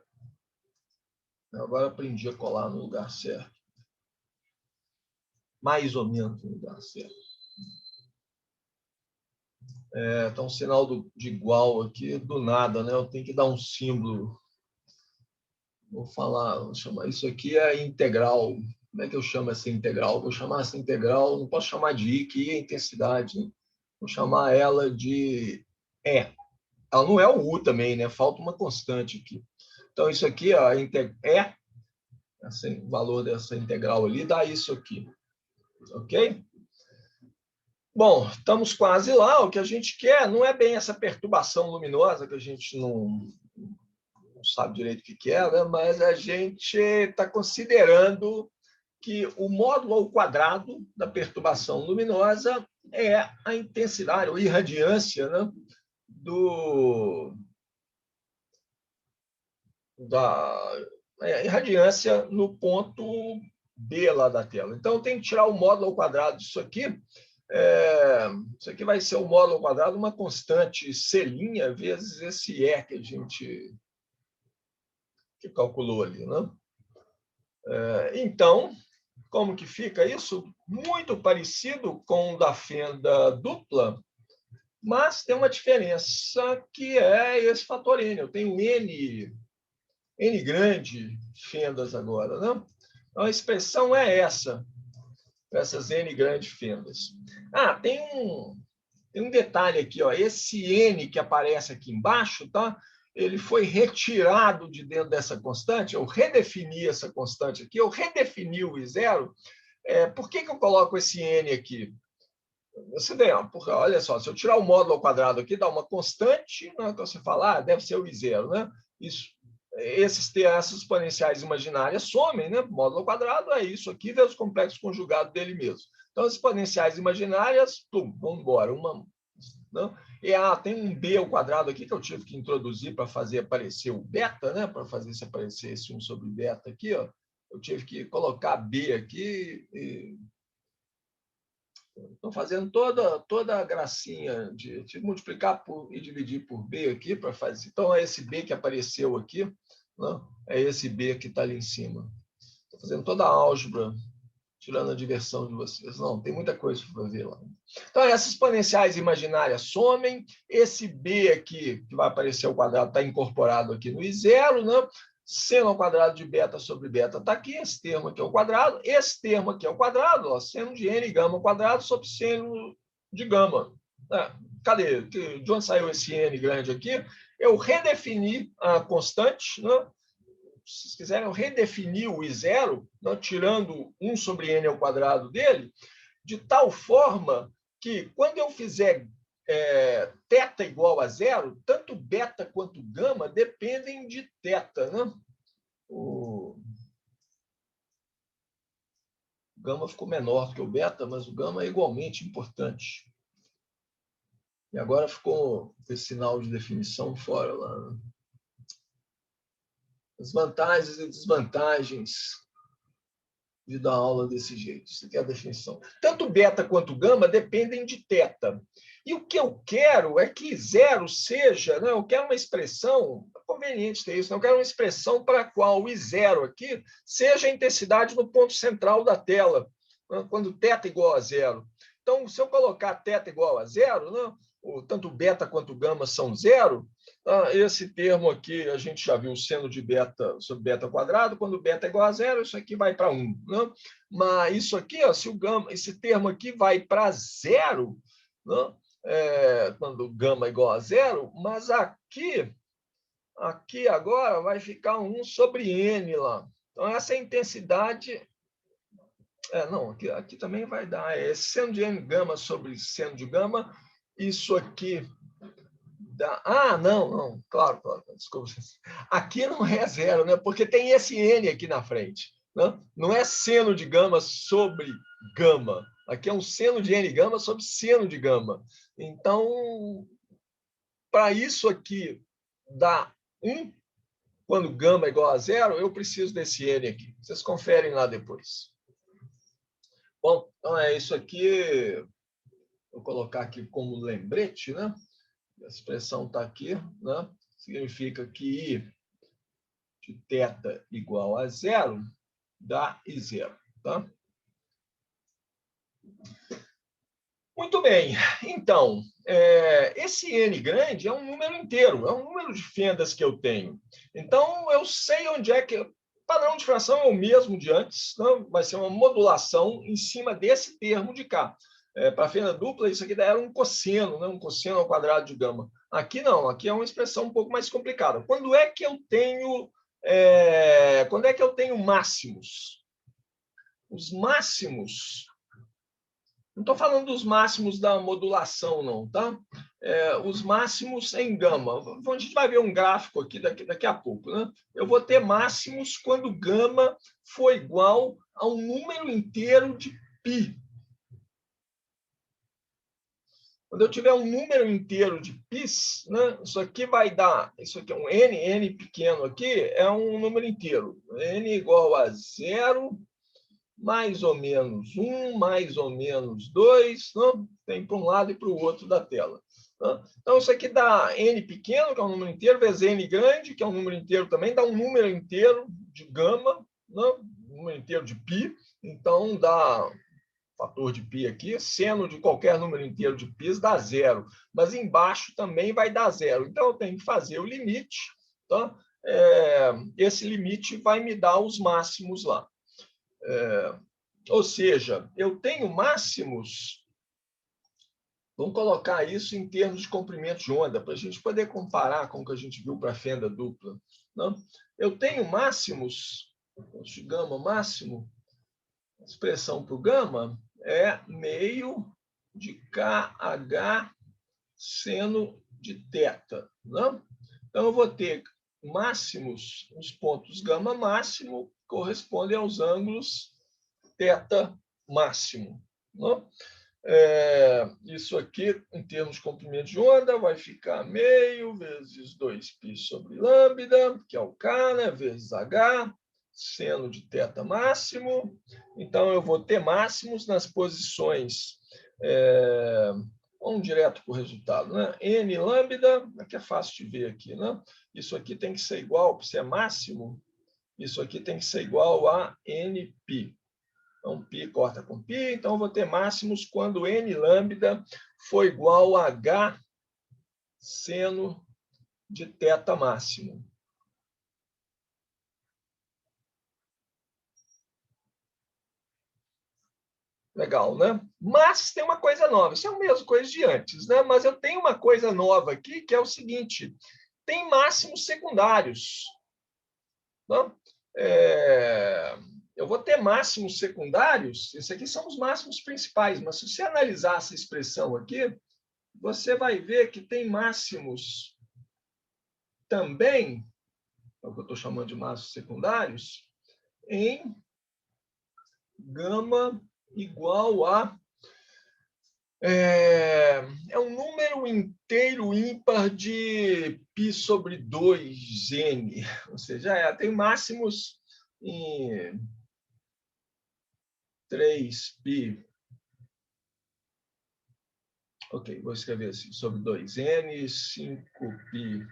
Agora aprendi a colar no lugar certo. Mais ou menos no lugar certo. Então, um sinal de igual aqui, do nada, né? Eu tenho que dar um símbolo. Vou chamar isso aqui é integral. Como é que eu chamo essa integral? Vou chamar essa integral, não posso chamar de I, que I é intensidade. Né? Vou chamar ela de E. Ela não é o U também, né? Falta uma constante aqui. Então, isso aqui, ó, E, o valor dessa integral ali, dá isso aqui. Ok? Bom, estamos quase lá. O que a gente quer não é bem essa perturbação luminosa, que a gente não sabe direito o que é, né? Mas a gente está considerando que o módulo ao quadrado da perturbação luminosa é a intensidade, ou irradiância, né? da irradiância no ponto B lá da tela. Então, eu tenho que tirar o módulo ao quadrado disso aqui. Isso aqui vai ser o módulo ao quadrado, uma constante C' vezes esse E que a gente calculou ali, né? Então, como que fica isso? Muito parecido com o da fenda dupla, mas tem uma diferença que é esse fator N. Eu tenho N grande fendas agora, né? Então, a expressão é essa, essas N grandes fendas. Tem um detalhe aqui, ó. Esse N que aparece aqui embaixo, tá? Ele foi retirado de dentro dessa constante. Eu redefini essa constante aqui, eu redefini o I0. Por que eu coloco esse N aqui? Você vê, olha só, se eu tirar o módulo ao quadrado aqui, dá uma constante, né? Então você fala, deve ser o I0, né? Essas exponenciais imaginárias somem, né? Módulo ao quadrado é isso aqui vezes o complexo conjugado dele mesmo. Então, as exponenciais imaginárias, vamos embora. Não? E tem um B ao quadrado aqui que eu tive que introduzir para fazer aparecer o beta, né? Para fazer se aparecer esse 1 sobre beta aqui, ó. Eu tive que colocar B aqui. Estou fazendo toda a gracinha de multiplicar e dividir por B aqui para fazer. Então, é esse B que apareceu aqui, né? É esse B que está ali em cima. Estou fazendo toda a álgebra, tirando a diversão de vocês. Não, tem muita coisa para ver lá. Então, essas exponenciais imaginárias somem. Esse B aqui, que vai aparecer ao quadrado, está incorporado aqui no I0, né? Seno ao quadrado de beta sobre beta está aqui, esse termo aqui ao quadrado, esse termo aqui ao quadrado, ó, seno de n gama ao quadrado sobre seno de gama. Cadê? De onde saiu esse n grande aqui? Eu redefini a constante, né? Se vocês quiserem, eu redefini o I0, né? Tirando 1 sobre n ao quadrado dele, de tal forma que, quando eu fizer θ igual a zero, tanto beta quanto gama dependem de θ, né? O gama ficou menor do que o beta, mas o gama é igualmente importante. E agora ficou esse sinal de definição fora lá, né? As vantagens e desvantagens de dar aula desse jeito. Isso aqui é a definição. Tanto beta quanto gama dependem de θ. E o que eu quero é que zero seja, né? Eu quero uma expressão, é conveniente ter isso, eu quero uma expressão para a qual o I0 aqui seja a intensidade no ponto central da tela, né? Quando θ igual a zero. Então, se eu colocar θ igual a zero, né? Tanto beta quanto gama são zero, esse termo aqui, a gente já viu o seno de beta sobre beta quadrado, quando beta é igual a zero, isso aqui vai para 1. Né? Mas isso aqui, ó, se o gama, esse termo aqui vai para zero, né? Quando gama é igual a zero, mas aqui agora vai ficar 1 sobre n lá. Então, essa é a intensidade. Não, aqui também vai dar. Seno de n gama sobre seno de gama, isso aqui. Não, claro, desculpa. Aqui não é zero, né? Porque tem esse n aqui na frente. Né? Não é seno de gama sobre gama. Aqui é um seno de n gama sobre seno de gama. Então, para isso aqui dar 1, quando gama é igual a zero, eu preciso desse n aqui. Vocês conferem lá depois. Bom, então é isso aqui. Vou colocar aqui como lembrete, né? A expressão está aqui, né? Significa que I de θ igual a zero dá I0. Tá? Muito bem. Então, esse n grande é um número inteiro, é um número de fendas que eu tenho. Então, eu sei onde é que... O padrão de fração é o mesmo de antes, né? Vai ser uma modulação em cima desse termo de cá. Para a fenda dupla, isso aqui era um cosseno, né? Um cosseno ao quadrado de gama. Aqui não, aqui é uma expressão um pouco mais complicada. Quando é que eu tenho máximos? Os máximos... Não estou falando dos máximos da modulação, não, tá? Os máximos em gama. A gente vai ver um gráfico aqui daqui a pouco, né? Eu vou ter máximos quando gama for igual a um número inteiro de π. Quando eu tiver um número inteiro de πs, né, isso aqui vai dar, isso aqui é um n pequeno aqui, é um número inteiro. N igual a 0, mais ou menos 1, mais ou menos 2, não? Tem para um lado e para o outro da tela. Não? Então, isso aqui dá n pequeno, que é um número inteiro, vezes n grande, que é um número inteiro também, dá um número inteiro de gama, não? Um número inteiro de π, então dá fator de π aqui, seno de qualquer número inteiro de π dá 0, mas embaixo também vai dar 0. Então, eu tenho que fazer o limite, tá? Esse limite vai me dar os máximos lá. Ou seja, eu tenho máximos, vamos colocar isso em termos de comprimento de onda, para a gente poder comparar com o que a gente viu para a fenda dupla. Não? Eu tenho máximos, de gama máximo, a expressão para o gama é meio de KH seno de θ. Não? Então, eu vou ter máximos, os pontos gama máximo correspondem aos ângulos θ máximo. Não? Isso aqui, em termos de comprimento de onda, vai ficar meio vezes 2π sobre lambda, que é o K, né, vezes H, seno de θ máximo. Então, eu vou ter máximos nas posições... Vamos direto para o resultado, né? N lambda, aqui é fácil de ver aqui, né? Isso aqui tem que ser igual, se é máximo, isso aqui tem que ser igual a Nπ. Então, π corta com π, então eu vou ter máximos quando N lambda for igual a H seno de θ máximo. Legal, né? Mas tem uma coisa nova. Isso é a mesma coisa de antes, né? Mas eu tenho uma coisa nova aqui, que é o seguinte. Tem máximos secundários. Não? Eu vou ter máximos secundários. Esses aqui são os máximos principais. Mas se você analisar essa expressão aqui, você vai ver que tem máximos também, é o que eu estou chamando de máximos secundários, em gama igual a... um número inteiro ímpar de π sobre 2n. Ou seja, tem máximos em 3π. Ok, vou escrever assim, sobre 2n, 5π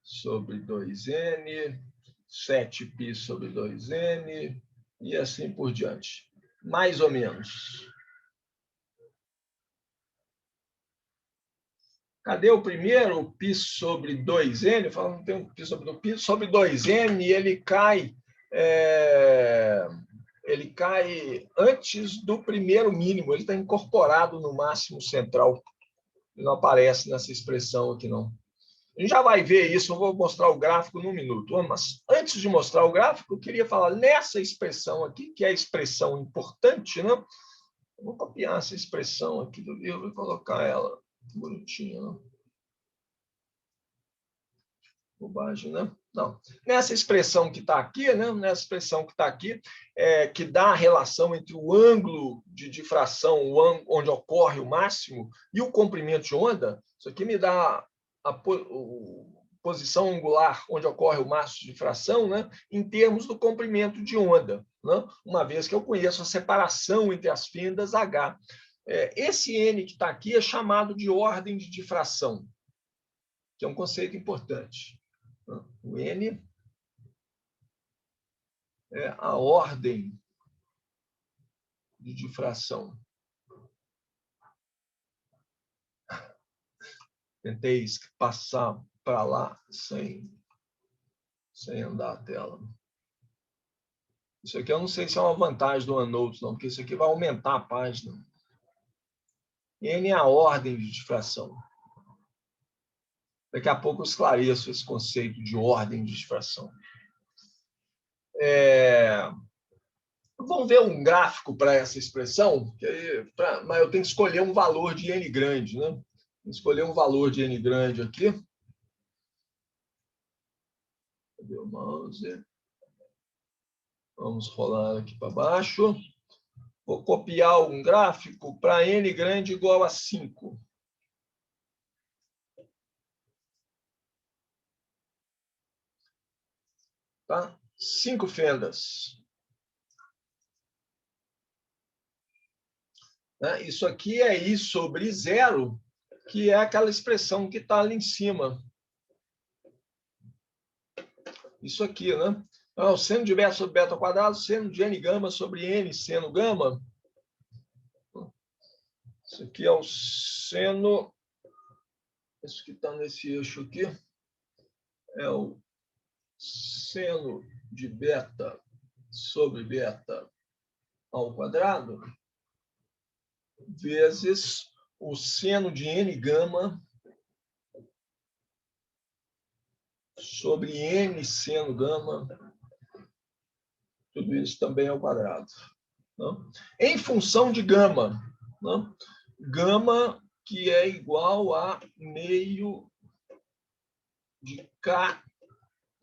sobre 2n, 7π sobre 2n, e assim por diante. Mais ou menos. Cadê o primeiro? Π sobre 2n. Eu falo, não tem um π sobre 2n. Π sobre 2n, ele cai antes do primeiro mínimo. Ele está incorporado no máximo central. Ele não aparece nessa expressão aqui, não. A gente já vai ver isso, eu vou mostrar o gráfico num minuto. Mas antes de mostrar o gráfico, eu queria falar nessa expressão aqui, que é a expressão importante, né? Eu vou copiar essa expressão aqui do livro e colocar ela bonitinha, né? Bobagem, né? Não. Nessa expressão que está aqui, né? Nessa expressão que está aqui, que dá a relação entre o ângulo de difração, onde ocorre o máximo, e o comprimento de onda, isso aqui me dá a posição angular onde ocorre o máximo de difração, né? Em termos do comprimento de onda, né? Uma vez que eu conheço a separação entre as fendas H. Esse N que está aqui é chamado de ordem de difração, que é um conceito importante. O N é a ordem de difração. Tentei passar para lá sem andar a tela. Isso aqui eu não sei se é uma vantagem do OneNote, não, porque isso aqui vai aumentar a página. N é a ordem de difração. Daqui a pouco eu esclareço esse conceito de ordem de difração. Vamos ver um gráfico para essa expressão, mas eu tenho que escolher um valor de N grande, né? Vou escolher um valor de N grande aqui. Cadê o mouse? Vamos rolar aqui para baixo. Vou copiar um gráfico para N grande igual a 5. Tá? 5 fendas. Né? Isso aqui é I sobre zero, que é aquela expressão que está ali em cima. Isso aqui, né? Então, seno de beta sobre beta ao quadrado, seno de n gama sobre n seno gama. Isso aqui é o seno... Isso que está nesse eixo aqui é o seno de beta sobre beta ao quadrado vezes o seno de n gama sobre n seno gama, tudo isso também ao quadrado. Não? Em função de gama. Não? Gama que é igual a meio de K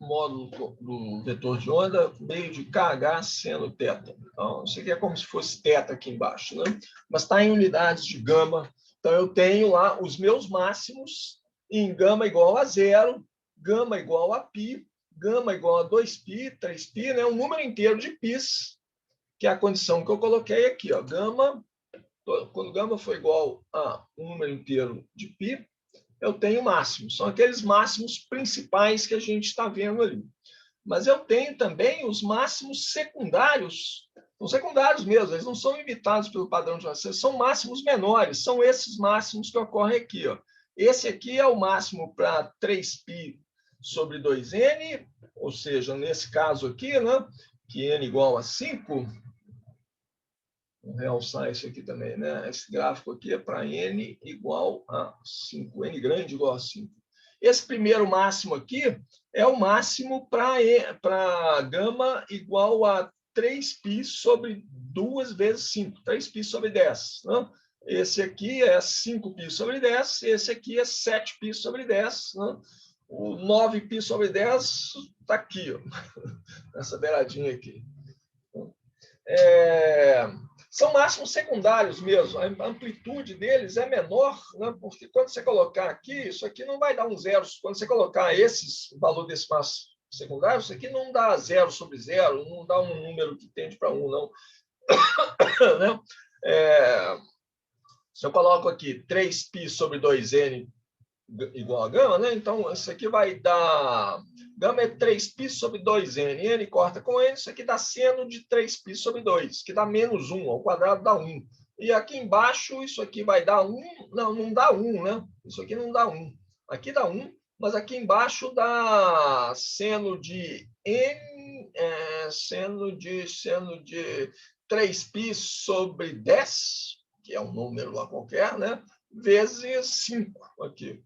módulo do vetor de onda, meio de KH seno θ. Então, isso aqui é como se fosse θ aqui embaixo, né? Mas está em unidades de gama. Então, eu tenho lá os meus máximos em gama igual a zero, gama igual a π, gama igual a 2π, 3π, né? Um número inteiro de πs, que é a condição que eu coloquei aqui, ó. Gama, quando gama for igual a um número inteiro de π, eu tenho máximos. São aqueles máximos principais que a gente está vendo ali. Mas eu tenho também os máximos secundários. São secundários mesmo, eles não são imitados pelo padrão de acesso, são máximos menores. São esses máximos que ocorrem aqui. Ó. Esse aqui é o máximo para 3π sobre 2n, ou seja, nesse caso aqui, né, que n igual a 5... Vou realçar isso aqui também, né? Esse gráfico aqui é para n igual a 5, n grande igual a 5. Esse primeiro máximo aqui é o máximo para gama igual a 3π sobre 2 vezes 5, 3π sobre 10. Né? Esse aqui é 5π sobre 10, esse aqui é 7π sobre 10. Né? O 9π sobre 10 está aqui, ó, nessa beiradinha aqui. São máximos secundários mesmo, a amplitude deles é menor, né? Porque quando você colocar aqui, isso aqui não vai dar um zero. Quando você colocar o valor desse máximo secundário, isso aqui não dá zero sobre zero, não dá um número que tende para 1, não. Né? Se eu coloco aqui 3π sobre 2n igual a gama, né? Então, isso aqui vai dar... Gama é 3π sobre 2n. N corta com n, isso aqui dá seno de 3π sobre 2, que dá menos 1. Ao quadrado dá 1. E aqui embaixo, isso aqui vai dar 1. Não, não dá 1, né? Isso aqui não dá 1. Aqui dá 1, mas aqui embaixo dá seno de n... seno de 3π sobre 10, que é um número lá qualquer, né? Vezes 5 aqui.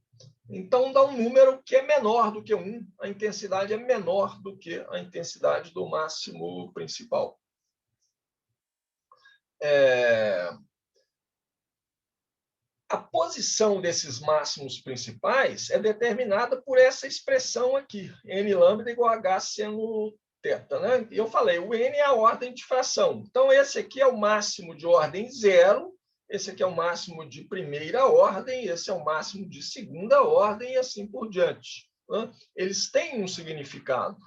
Então, dá um número que é menor do que 1. A intensidade é menor do que a intensidade do máximo principal. A posição desses máximos principais é determinada por essa expressão aqui, n lambda igual a h seno θ. Né? E eu falei, o n é a ordem de fração. Então, esse aqui é o máximo de ordem 0, esse aqui é o máximo de primeira ordem, esse é o máximo de segunda ordem e assim por diante. Né? Eles têm um significado.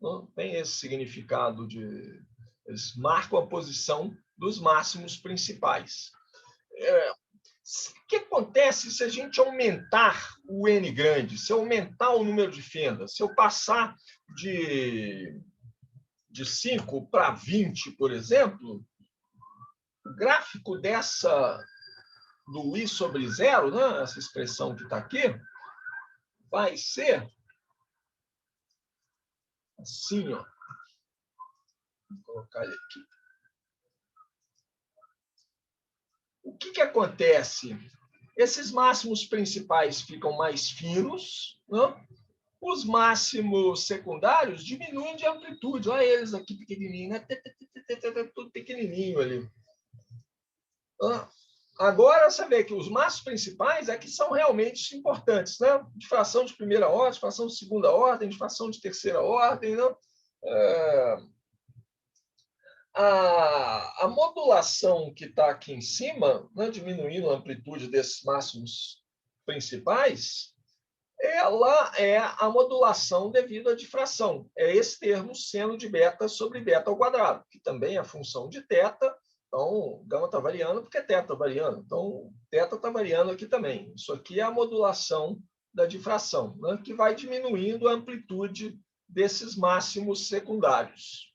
Né? Tem esse significado de... Eles marcam a posição dos máximos principais. O que acontece se a gente aumentar o n grande, se eu aumentar o número de fendas, se eu passar de 5 para 20, por exemplo, o gráfico do i sobre zero, né, essa expressão que está aqui, vai ser assim, ó. Vou colocar ele aqui. O que acontece? Esses máximos principais ficam mais finos, né? Os máximos secundários diminuem de amplitude. Olha eles aqui pequenininho, né? Tudo pequenininho ali. Agora você vê que os máximos principais é que são realmente importantes, né? De fração de primeira ordem, de fração de segunda ordem, de fração de terceira ordem, né? A modulação que está aqui em cima, né, diminuindo a amplitude desses máximos principais, ela é a modulação devido à difração. É esse termo seno de beta sobre beta ao quadrado, que também é a função de θ. Então, gama está variando porque θ está variando. Então, θ está variando aqui também. Isso aqui é a modulação da difração, né, que vai diminuindo a amplitude desses máximos secundários.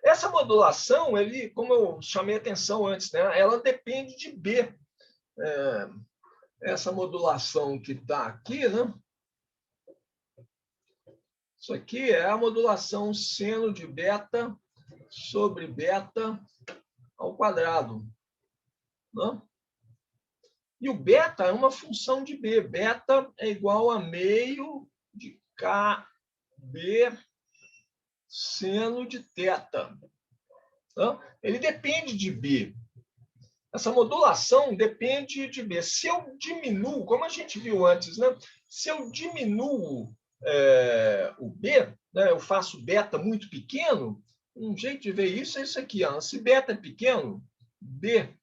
Essa modulação, como eu chamei a atenção antes, né, ela depende de B. Essa modulação que está aqui, né? Isso aqui é a modulação seno de beta sobre beta ao quadrado. Né? E o beta é uma função de B. Beta é igual a meio de KB seno de θ. Então, ele depende de B. Essa modulação depende de B. Se eu diminuo, como a gente viu antes, né? Se eu diminuo o B, né? Eu faço beta muito pequeno, um jeito de ver isso é isso aqui. Ó. Se beta é pequeno, B.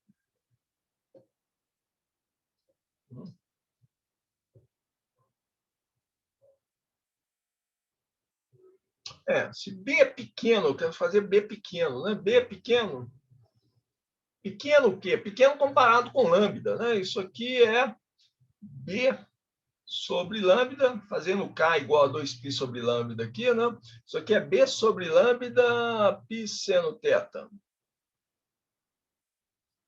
Se B é pequeno, eu quero fazer B pequeno. Né? B é pequeno. Pequeno o quê? Pequeno comparado com lambda. Né? Isso aqui é B sobre lambda, fazendo K igual a 2π sobre lambda aqui, né? Isso aqui é B sobre lambda π seno θ.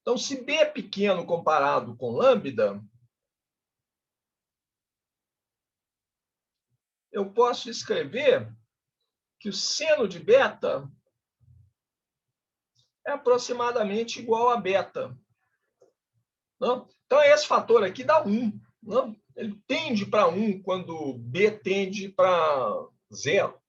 Então, se B é pequeno comparado com lambda, eu posso escrever que o seno de beta é aproximadamente igual a beta. Não? Então, esse fator aqui dá 1. Não? Ele tende para 1 quando B tende para 0.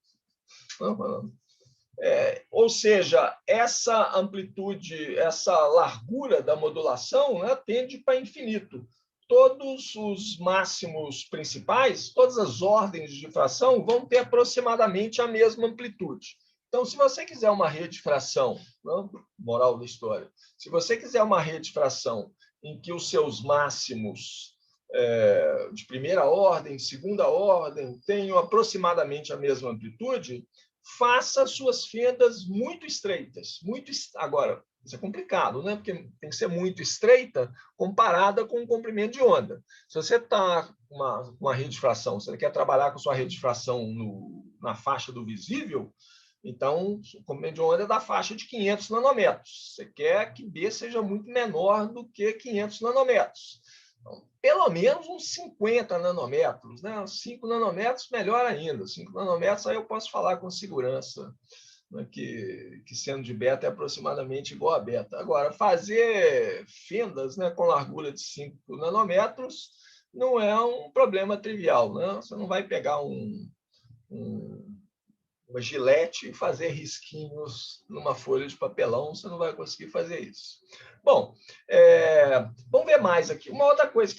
Ou seja, essa amplitude, essa largura da modulação, né, tende para infinito. Todos os máximos principais, todas as ordens de difração vão ter aproximadamente a mesma amplitude. Então, se você quiser uma rede de fração, né, moral da história, se você quiser uma rede de fração em que os seus máximos de primeira ordem, segunda ordem, tenham aproximadamente a mesma amplitude, faça suas fendas muito estreitas. Agora, isso é complicado, né? Porque tem que ser muito estreita comparada com o comprimento de onda. Se você está com uma rede de fração, você quer trabalhar com sua rede de fração na faixa do visível, então o comprimento de onda é da faixa de 500 nanômetros. Você quer que B seja muito menor do que 500 nanômetros. Então, pelo menos uns 50 nanômetros, né? 5 nanômetros, melhor ainda. 5 nanômetros, aí eu posso falar com segurança, né? que seno de beta é aproximadamente igual a beta. Agora, fazer fendas, né, com largura de 5 nanômetros não é um problema trivial. Né? Você não vai pegar uma gilete e fazer risquinhos numa folha de papelão, você não vai conseguir fazer isso. Bom, vamos ver mais aqui. Uma outra coisa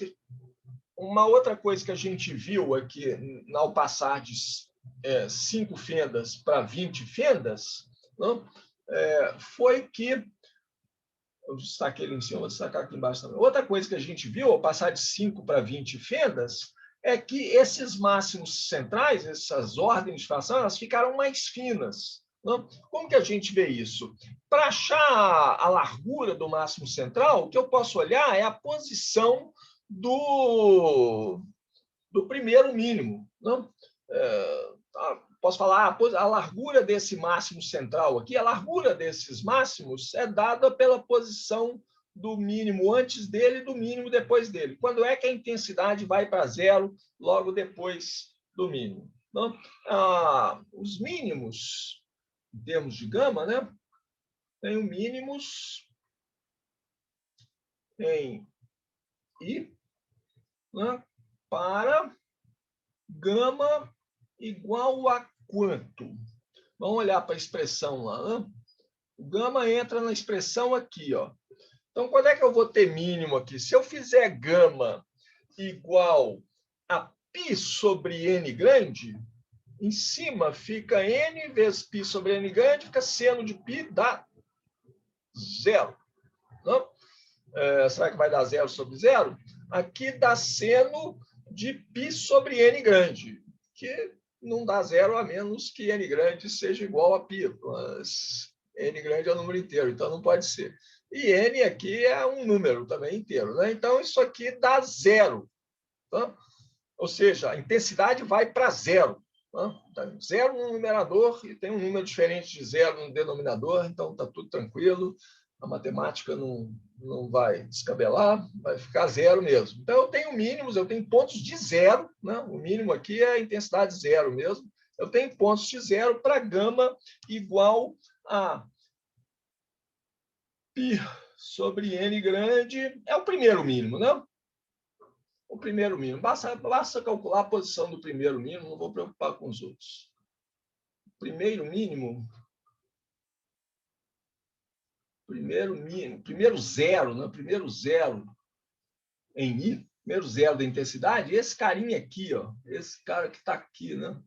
que a gente viu aqui ao passar de 5 fendas para 20 fendas, não? Foi que... Eu destaquei ali em cima, vou destacar aqui embaixo também. Outra coisa que a gente viu ao passar de 5 para 20 fendas é que esses máximos centrais, essas ordens de fração, elas ficaram mais finas. Não? Como que a gente vê isso? Para achar a largura do máximo central, o que eu posso olhar é a posição do primeiro mínimo. Não? Posso falar a largura desse máximo central aqui, a largura desses máximos é dada pela posição do mínimo antes dele e do mínimo depois dele. Quando é que a intensidade vai para 0 logo depois do mínimo? Então, os mínimos, em termos de gama, né? Tem o mínimos em I, né? Para gama igual a quanto? Vamos olhar para a expressão lá. Né? O gama entra na expressão aqui. Ó. Então, quando é que eu vou ter mínimo aqui? Se eu fizer gama igual a π sobre n grande, em cima fica n vezes π sobre n grande, fica seno de π dá 0. Não? Será que vai dar 0 sobre 0? Aqui dá seno de π sobre n grande, que não dá zero a menos que n grande seja igual a π, mas n grande é um número inteiro, então não pode ser. E n aqui é um número também inteiro, né? Então, isso aqui dá zero. Tá? Ou seja, a intensidade vai para zero. Tá? Zero no numerador e tem um número diferente de zero no denominador, então está tudo tranquilo. A matemática não vai descabelar, vai ficar zero mesmo. Então, eu tenho mínimos, eu tenho pontos de zero. Né? O mínimo aqui é a intensidade zero mesmo. Eu tenho pontos de zero para gama igual a π sobre n grande. É o primeiro mínimo, né? O primeiro mínimo. Basta calcular a posição do primeiro mínimo, não vou preocupar com os outros. Primeiro mínimo. Primeiro zero, né? Primeiro zero em I, primeiro zero da intensidade, esse carinha aqui, ó, esse cara que está aqui, né?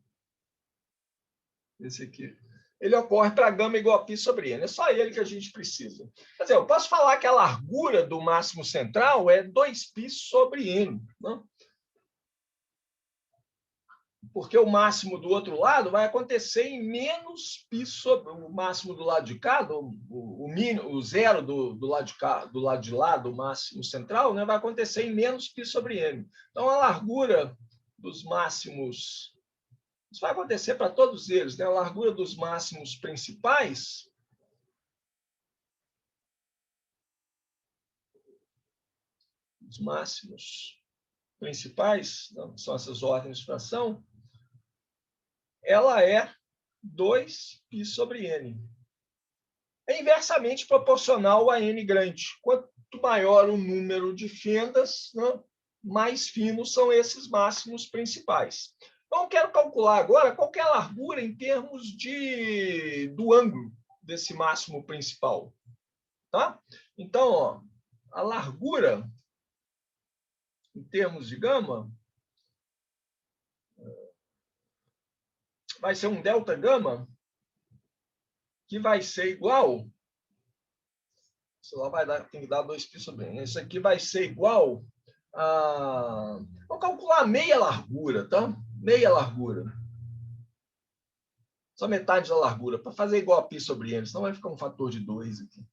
Esse aqui. Ele ocorre para gama igual a π sobre n. É só ele que a gente precisa. Quer dizer, eu posso falar que a largura do máximo central é 2π sobre n. Né? Porque o máximo do outro lado vai acontecer em menos π sobre o máximo do lado de cá, o zero do lado de cá, do lado de lá, do máximo central, né, vai acontecer em menos π sobre n. Então, a largura dos máximos, isso vai acontecer para todos eles, né? A largura dos máximos principais não, são essas ordens de fração, ela é 2π sobre n. É inversamente proporcional a n grande. Quanto maior o número de fendas, né, mais finos são esses máximos principais. Então, eu quero calcular agora qual que é a largura em termos do ângulo desse máximo principal. Tá? Então, ó, a largura em termos de gama vai ser um delta gama que vai ser igual, isso lá tem que dar 2π sobre n. Isso aqui vai ser igual a... Vou calcular meia largura, tá? Meia largura. Só metade da largura, para fazer igual a π sobre n, senão vai ficar um fator de 2 aqui.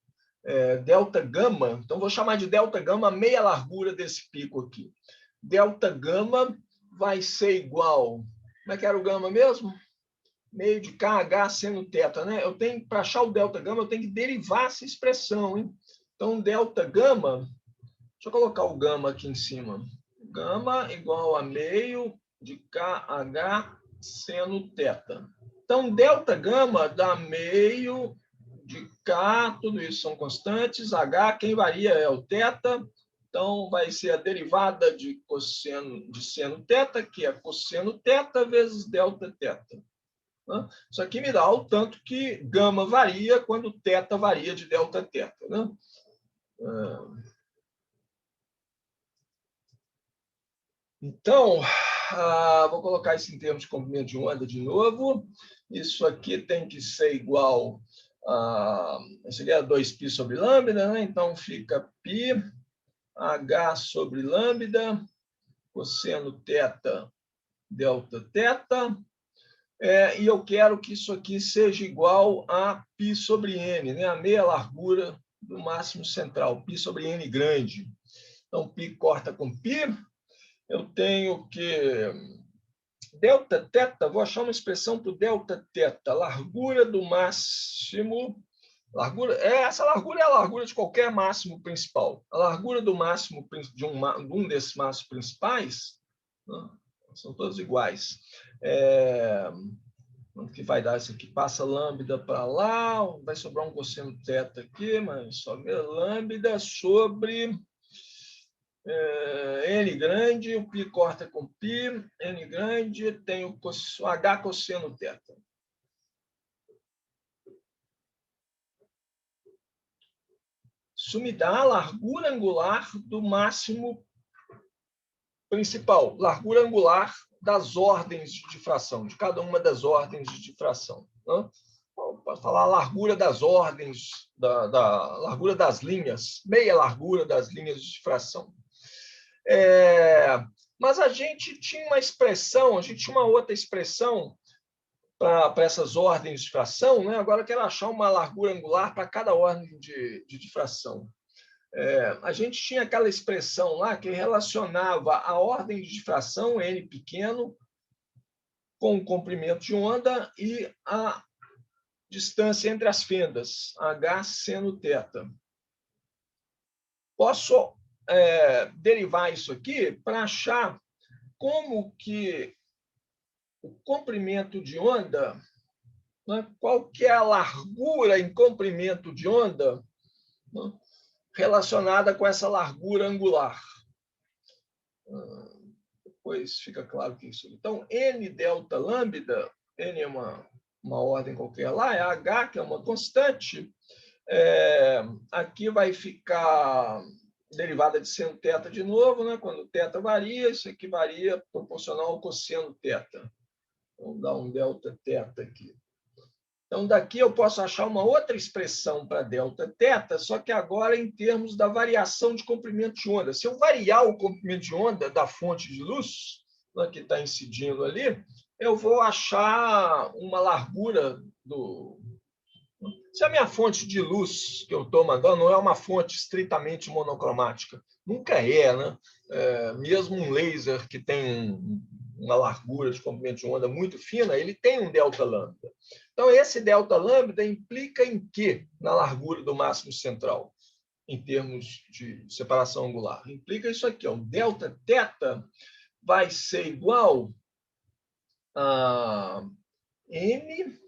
Delta gama, então vou chamar de delta gama a meia largura desse pico aqui. Delta gama vai ser igual... Como é que era o gama mesmo? Meio de KH seno θ, né? Eu tenho, para achar o delta gama, eu tenho que derivar essa expressão, hein? Então, delta gama, deixa eu colocar o gama aqui em cima. Gama igual a meio de KH seno θ. Então, delta gama dá meio de K, tudo isso são constantes, H, quem varia é o θ. Então, vai ser a derivada de cosseno de seno θ, que é cosseno θ vezes delta θ. Isso aqui me dá o tanto que gama varia quando θ varia de delta θ. Né? Então, vou colocar isso em termos de comprimento de onda de novo. Isso aqui tem que ser igual a... Seria 2π sobre lambda, né? Então fica π, h sobre lambda, cosseno θ, delta θ. E eu quero que isso aqui seja igual a π sobre n, né? A meia largura do máximo central, π sobre n grande. Então, π corta com π. Eu tenho que... Delta θ, vou achar uma expressão para o delta θ, largura do máximo... essa largura é a largura de qualquer máximo principal. A largura do máximo de um desses máximos principais, né? São todos iguais. O que vai dar isso aqui? Passa lambda para lá, vai sobrar um cosseno θ aqui, mas só lambda sobre n grande, o π corta com π, n grande, tem o h cosseno θ. Isso me dá a largura angular do máximo principal, largura angular das ordens de difração, de cada uma das ordens de difração. Né? Posso falar a largura das ordens, da largura das linhas, meia largura das linhas de difração. Mas a gente tinha uma expressão, a gente tinha uma outra expressão para essas ordens de difração, né? Agora eu quero achar uma largura angular para cada ordem de difração. A gente tinha aquela expressão lá que relacionava a ordem de difração, n pequeno, com o comprimento de onda e a distância entre as fendas, h seno θ. Posso derivar isso aqui para achar como que o comprimento de onda, né, qual que é a largura em comprimento de onda, né, relacionada com essa largura angular. Depois fica claro que isso. Então, n delta lambda, n é uma ordem qualquer lá, é h, que é uma constante. Aqui vai ficar derivada de seno θ de novo, né? Quando θ varia, isso aqui varia proporcional ao cosseno θ. Vamos dar um delta θ aqui. Então, daqui eu posso achar uma outra expressão para delta θ, só que agora em termos da variação de comprimento de onda. Se eu variar o comprimento de onda da fonte de luz, né, que está incidindo ali, eu vou achar uma largura do... Se a minha fonte de luz que eu estou mandando não é uma fonte estritamente monocromática, nunca é, né? Mesmo um laser que tem uma largura de comprimento de onda muito fina, ele tem um delta lambda. Então, esse delta lambda implica em quê na largura do máximo central, em termos de separação angular? Implica isso aqui, ó, o delta θ vai ser igual a n,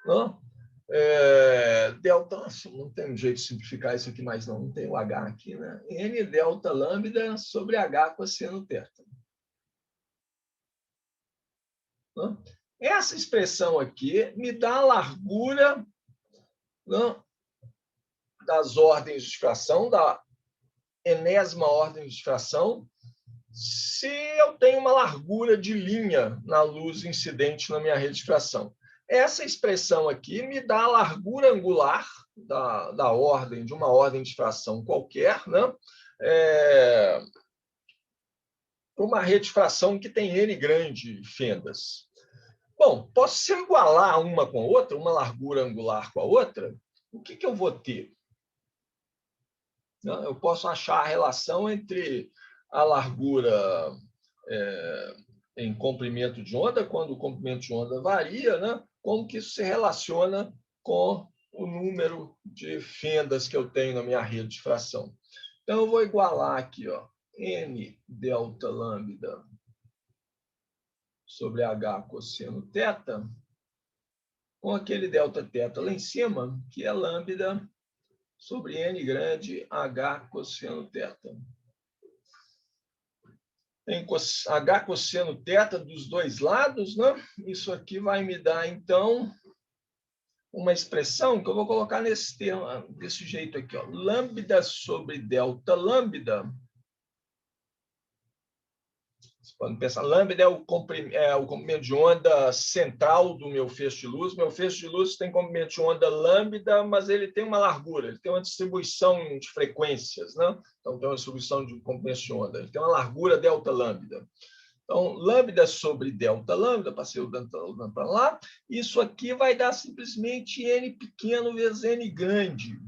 não? Delta, não tem um jeito de simplificar isso aqui mais não tem o h aqui, né? N delta lambda sobre h cosseno θ. Não? Essa expressão aqui me dá a largura, não, das ordens de difração, da enésima ordem de difração, se eu tenho uma largura de linha na luz incidente na minha rede de difração. Essa expressão aqui me dá a largura angular da ordem, de uma ordem de difração qualquer, né? Uma rede de difração que tem N grande fendas. Bom, posso se eu igualar uma com a outra, uma largura angular com a outra, o que eu vou ter? Eu posso achar a relação entre a largura em comprimento de onda, quando o comprimento de onda varia, né? Como que isso se relaciona com o número de fendas que eu tenho na minha rede de difração. Então, eu vou igualar aqui, ó, n delta lambda sobre h cosseno θ, com aquele delta θ lá em cima, que é lambda sobre n grande h cosseno θ. Tem h cosseno θ dos dois lados, né? Isso aqui vai me dar, então, uma expressão que eu vou colocar nesse termo, desse jeito aqui, ó. Lambda sobre delta lambda. Vocês podem pensar, lambda é o comprimento de onda central do meu feixe de luz. Meu feixe de luz tem comprimento de onda lambda, mas ele tem uma largura, ele tem uma distribuição de frequências, né? Então, tem uma distribuição de comprimento de onda. Ele tem uma largura delta lambda. Então, lambda sobre delta lambda, passei o delta lambda para lá, isso aqui vai dar simplesmente n pequeno vezes n grande.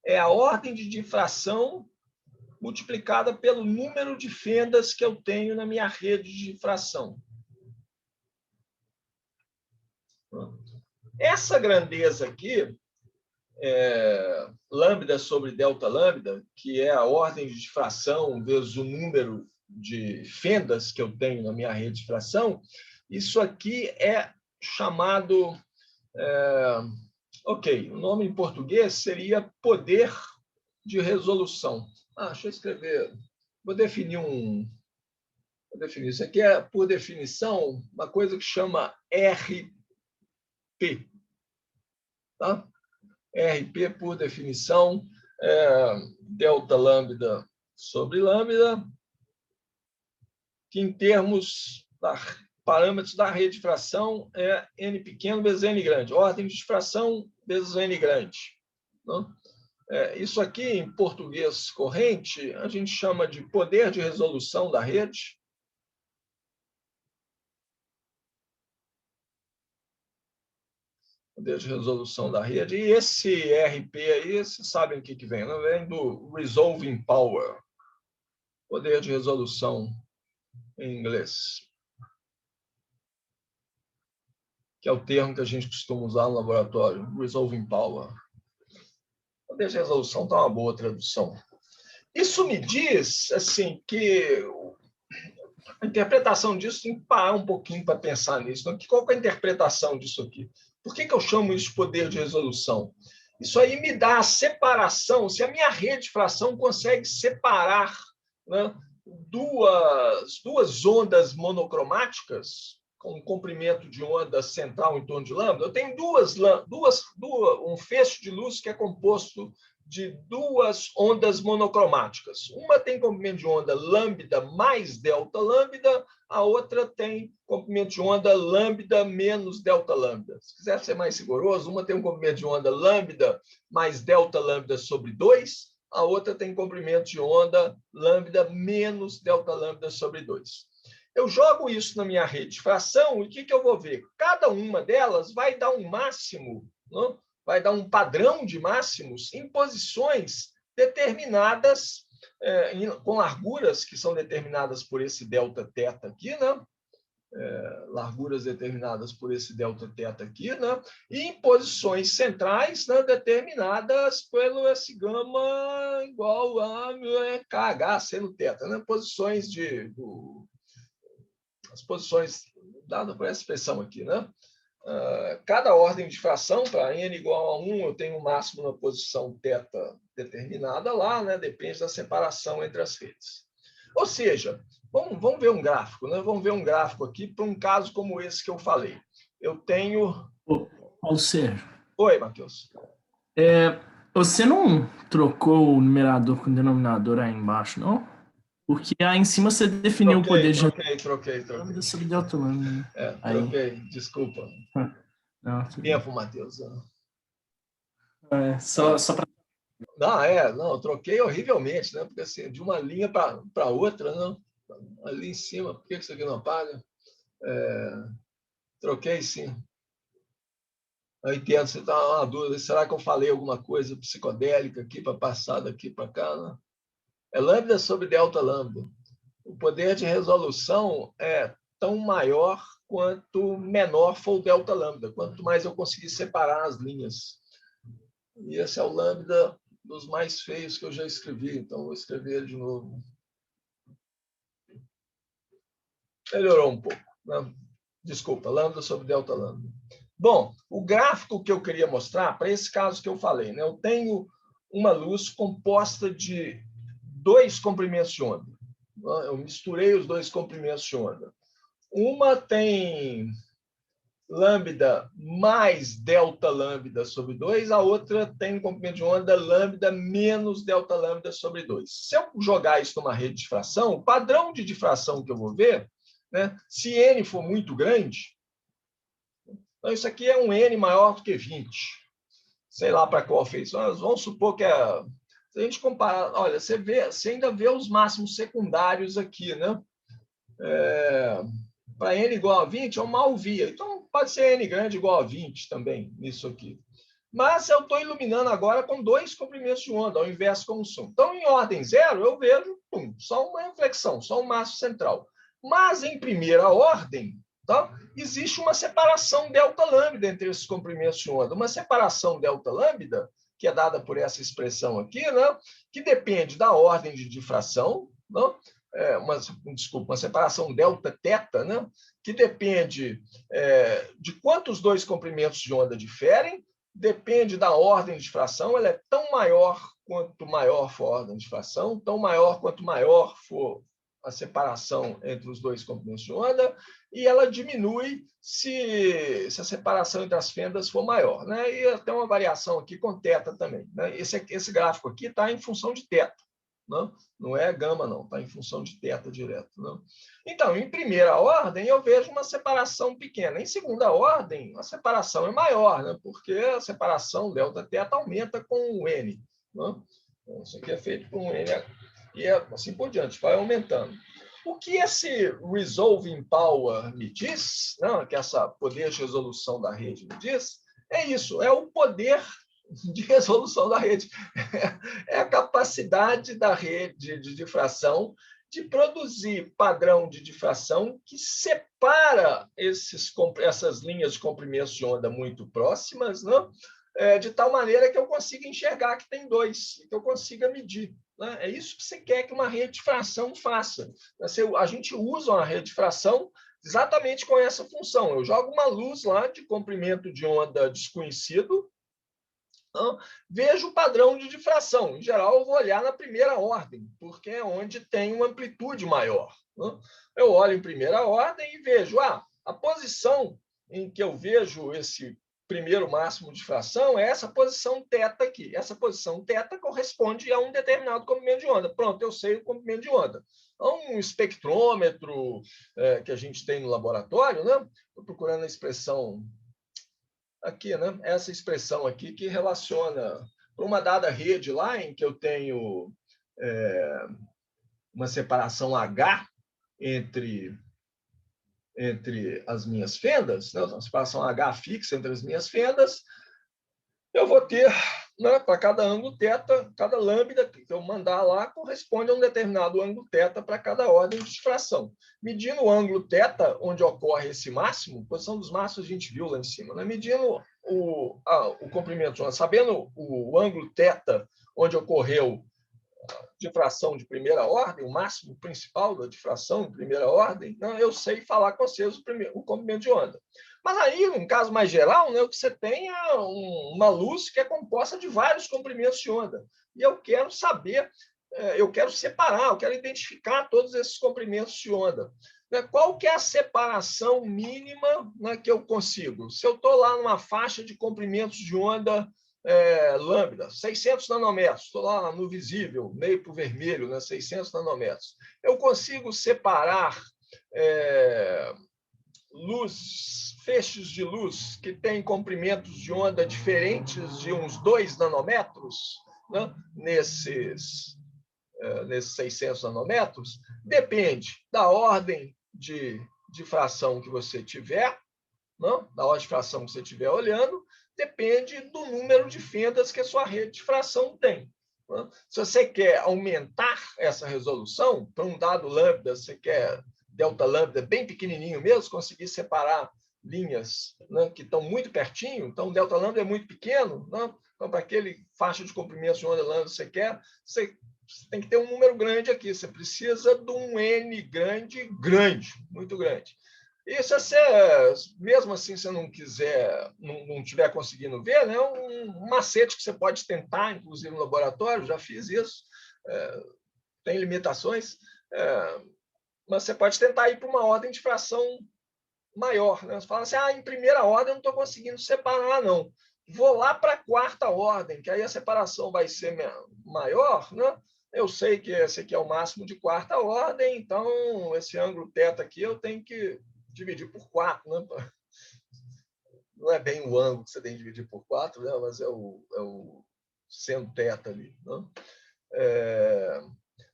É a ordem de difração multiplicada pelo número de fendas que eu tenho na minha rede de difração. Essa grandeza aqui, lambda sobre delta lambda, que é a ordem de difração vezes o número de fendas que eu tenho na minha rede de difração, isso aqui é chamado... o nome em português seria poder de resolução. Deixa eu escrever... Vou definir isso aqui é, por definição, uma coisa que chama RP. Tá? RP, por definição, delta lambda sobre lambda, que em termos da parâmetros da rede de difração é n pequeno vezes n grande, ordem de difração vezes n grande. Não? Isso aqui, em português corrente, a gente chama de poder de resolução da rede. Poder de resolução da rede. E esse RP aí, vocês sabem o que vem, não vem do Resolving Power. Poder de resolução em inglês. Que é o termo que a gente costuma usar no laboratório, Resolving Power. Poder de resolução está uma boa tradução. Isso me diz assim, que a interpretação disso tem que parar um pouquinho para pensar nisso. Qual é a interpretação disso aqui? Por que eu chamo isso de poder de resolução? Isso aí me dá a separação, se a minha rede de fração consegue separar, né, duas ondas monocromáticas, com um comprimento de onda central em torno de lambda, eu tenho um feixe de luz que é composto de duas ondas monocromáticas. Uma tem comprimento de onda lambda mais delta lambda, a outra tem comprimento de onda lambda menos delta lambda. Se quiser ser mais rigoroso, uma tem um comprimento de onda lambda mais delta lambda sobre 2, a outra tem comprimento de onda lambda menos delta lambda sobre 2. Eu jogo isso na minha rede de fração e o que eu vou ver? Cada uma delas vai dar um máximo, não? Vai dar um padrão de máximos em posições determinadas, com larguras que são determinadas por esse delta teta aqui, né? Larguras determinadas por esse delta teta aqui, né? E em posições centrais, né, determinadas pelo S gama igual a KH seno teta, né? As posições dadas por essa expressão aqui, né? Cada ordem de fração, para n igual a 1, eu tenho um máximo na posição θ determinada lá, né? Depende da separação entre as redes. Ou seja, vamos ver um gráfico, né? Vamos ver um gráfico aqui para um caso como esse que eu falei. Eu tenho... Paulo Sérgio. Oi, Matheus. Você não trocou o numerador com o denominador aí embaixo, não? Porque aí em cima você definiu o poder de... Troquei. Lambda sobre delta lambda. Troquei, desculpa. Não, Tempo, Matheus. Só para... Não, eu troquei horrivelmente, né? Porque assim, de uma linha para outra, não. Ali em cima, por que isso aqui não apaga? Troquei sim. Eu entendo, você está na dúvida. Será que eu falei alguma coisa psicodélica aqui para passar daqui para cá? Né? É lambda sobre delta lambda. O poder de resolução é tão maior quanto menor for o delta lambda, quanto mais eu conseguir separar as linhas. E esse é o lambda dos mais feios que eu já escrevi, então vou escrever ele de novo. Melhorou um pouco, né? Desculpa, lambda sobre delta lambda. Bom, o gráfico que eu queria mostrar, para esse caso que eu falei, né? Eu tenho uma luz composta de dois comprimentos de onda. Eu misturei os dois comprimentos de onda. Uma tem lambda mais delta lambda sobre 2, a outra tem um comprimento de onda lambda menos delta lambda sobre 2. Se eu jogar isso numa rede de difração, o padrão de difração que eu vou ver, né, se n for muito grande, então isso aqui é um n maior do que 20. Sei lá para qual feição. Vamos supor que se a gente comparar, olha, você ainda vê os máximos secundários aqui, né? Para n igual a 20, eu mal via. Então, pode ser n grande igual a 20 também, nisso aqui. Mas eu estou iluminando agora com dois comprimentos de onda, ao invés de com um sum. Então, em ordem zero, eu vejo só uma reflexão, só um máximo central. Mas, em primeira ordem, tá, existe uma separação delta lambda entre esses comprimentos de onda. Uma separação delta lambda, que é dada por essa expressão aqui, né, que depende da ordem de difração, não? Uma separação delta teta, né, que depende de quantos dois comprimentos de onda diferem, depende da ordem de difração, ela é tão maior quanto maior for a ordem de difração, tão maior quanto maior for a separação entre os dois comprimentos de onda, e ela diminui se a separação entre as fendas for maior, né? E tem uma variação aqui com teta também, né? Esse gráfico aqui está em função de teta, não é gama, não, está em função de teta direto. Não? Então, em primeira ordem, eu vejo uma separação pequena. Em segunda ordem, a separação é maior, né? Porque a separação delta teta aumenta com o n. né? Então, isso aqui é feito por um N e assim por diante, vai aumentando. O que esse resolving power me diz, né, que essa poder de resolução da rede me diz, é isso, é o poder de resolução da rede. É a capacidade da rede de difração de produzir padrão de difração que separa essas linhas de comprimento de onda muito próximas, né? De tal maneira que eu consiga enxergar que tem dois, que eu consiga medir. Né? É isso que você quer que uma rede de fração faça. A gente usa uma rede de fração exatamente com essa função. Eu jogo uma luz lá de comprimento de onda desconhecido, então, vejo o padrão de difração. Em geral, eu vou olhar na primeira ordem, porque é onde tem uma amplitude maior. Né? Eu olho em primeira ordem e vejo a posição em que eu vejo esse primeiro máximo de difração é essa posição θ aqui. Essa posição θ corresponde a um determinado comprimento de onda. Pronto, eu sei o comprimento de onda. Um espectrômetro que a gente tem no laboratório, né? Estou procurando a expressão aqui, né? Essa expressão aqui que relaciona para uma dada rede lá em que eu tenho uma separação H entre as minhas fendas, né? Uma separação H fixa entre as minhas fendas, eu vou ter, né, para cada ângulo θ, cada lambda que eu mandar lá corresponde a um determinado ângulo θ para cada ordem de difração. Medindo o ângulo θ, onde ocorre esse máximo, posição dos máximos a gente viu lá em cima, né? Medindo o comprimento de onda, sabendo o ângulo θ onde ocorreu difração de primeira ordem, o máximo principal da difração de primeira ordem, né, eu sei falar com vocês o comprimento de onda. Mas aí, num caso mais geral, né, o que você tem é uma luz que é composta de vários comprimentos de onda. E eu quero saber, eu quero separar, eu quero identificar todos esses comprimentos de onda. Qual que é a separação mínima, né, que eu consigo? Se eu estou lá numa faixa de comprimentos de onda lambda, 600 nanômetros, estou lá no visível, meio para o vermelho, né, 600 nanômetros. Eu consigo separar feixes de luz que têm comprimentos de onda diferentes de uns 2 nanômetros, né, nesses 600 nanômetros? Depende da ordem de difração que você tiver, não? Da ordem de difração que você estiver olhando, depende do número de fendas que a sua rede de difração tem. Não? Se você quer aumentar essa resolução, para um dado lambda, você quer delta lambda bem pequenininho mesmo, conseguir separar linhas, né, que estão muito pertinho, então delta lambda é muito pequeno, não? Então, para aquele faixa de comprimento de onda lambda que você quer, você tem que ter um número grande aqui, você precisa de um N grande, muito grande. E se você, mesmo assim, você não quiser, não estiver conseguindo ver, né, um macete que você pode tentar, inclusive no laboratório, já fiz isso, tem limitações, mas você pode tentar ir para uma ordem de fração maior. Né? Você fala assim, em primeira ordem eu não estou conseguindo separar, não. Vou lá para a quarta ordem, que aí a separação vai ser maior, né? Eu sei que esse aqui é o máximo de quarta ordem, então esse ângulo θ aqui eu tenho que dividir por 4, né? Não é bem o ângulo que você tem que dividir por 4, né? Mas é o seno θ ali. Né?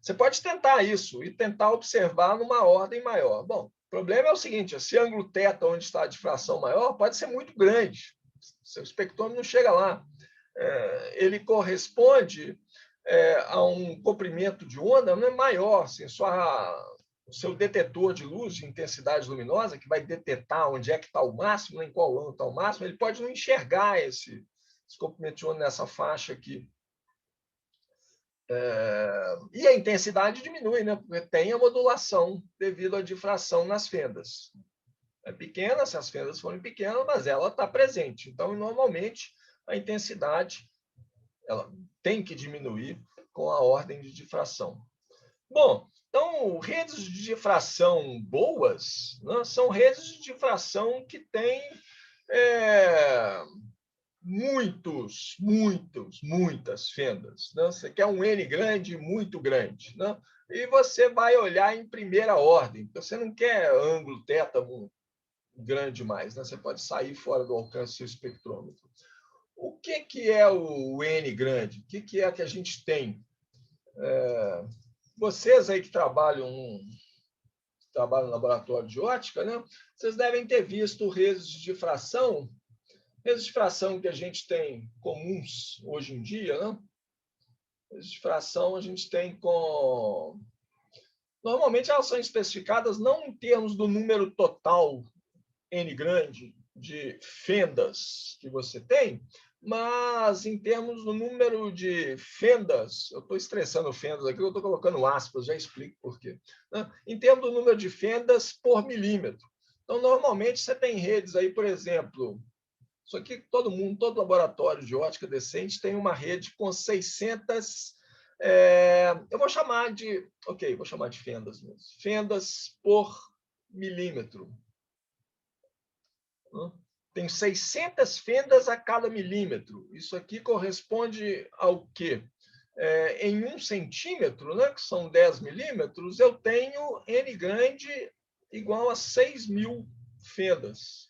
Você pode tentar isso e tentar observar numa ordem maior. Bom, o problema é o seguinte, esse ângulo θ onde está a difração maior pode ser muito grande. Seu espectrômetro não chega lá. Ele corresponde a um comprimento de onda maior, assim, o seu detetor de luz de intensidade luminosa, que vai detectar onde é que está o máximo, em qual ângulo está o máximo, ele pode não enxergar esse comprimento de onda nessa faixa aqui. E a intensidade diminui, né? Porque tem a modulação devido à difração nas fendas. É pequena, se as fendas forem pequenas, mas ela está presente. Então, normalmente, a intensidade ela tem que diminuir com a ordem de difração. Bom, então, redes de difração boas, né, são redes de difração que têm muitas fendas. Né? Você quer um N grande, muito grande. Né? E você vai olhar em primeira ordem. Você não quer ângulo θ grande demais. Né? Você pode sair fora do alcance do seu espectrômetro. O que é o N grande? O que é que a gente tem? Vocês aí que trabalham no laboratório de ótica, né? Vocês devem ter visto redes de difração, redes de difração que a gente tem comuns hoje em dia, né? Redes de difração a gente tem com... Normalmente elas são especificadas não em termos do número total N grande de fendas que você tem, mas em termos do número de fendas, eu estou estressando fendas aqui, eu estou colocando aspas, já explico por quê. Né? Em termos do número de fendas por milímetro. Então, normalmente, você tem redes aí, por exemplo, isso aqui todo mundo, todo laboratório de ótica decente tem uma rede com 600, eu vou chamar de, vou chamar de fendas mesmo, fendas por milímetro. Tem 600 fendas a cada milímetro. Isso aqui corresponde ao quê? Em 1 centímetro, né, que são 10 milímetros, eu tenho N grande igual a 6.000 fendas.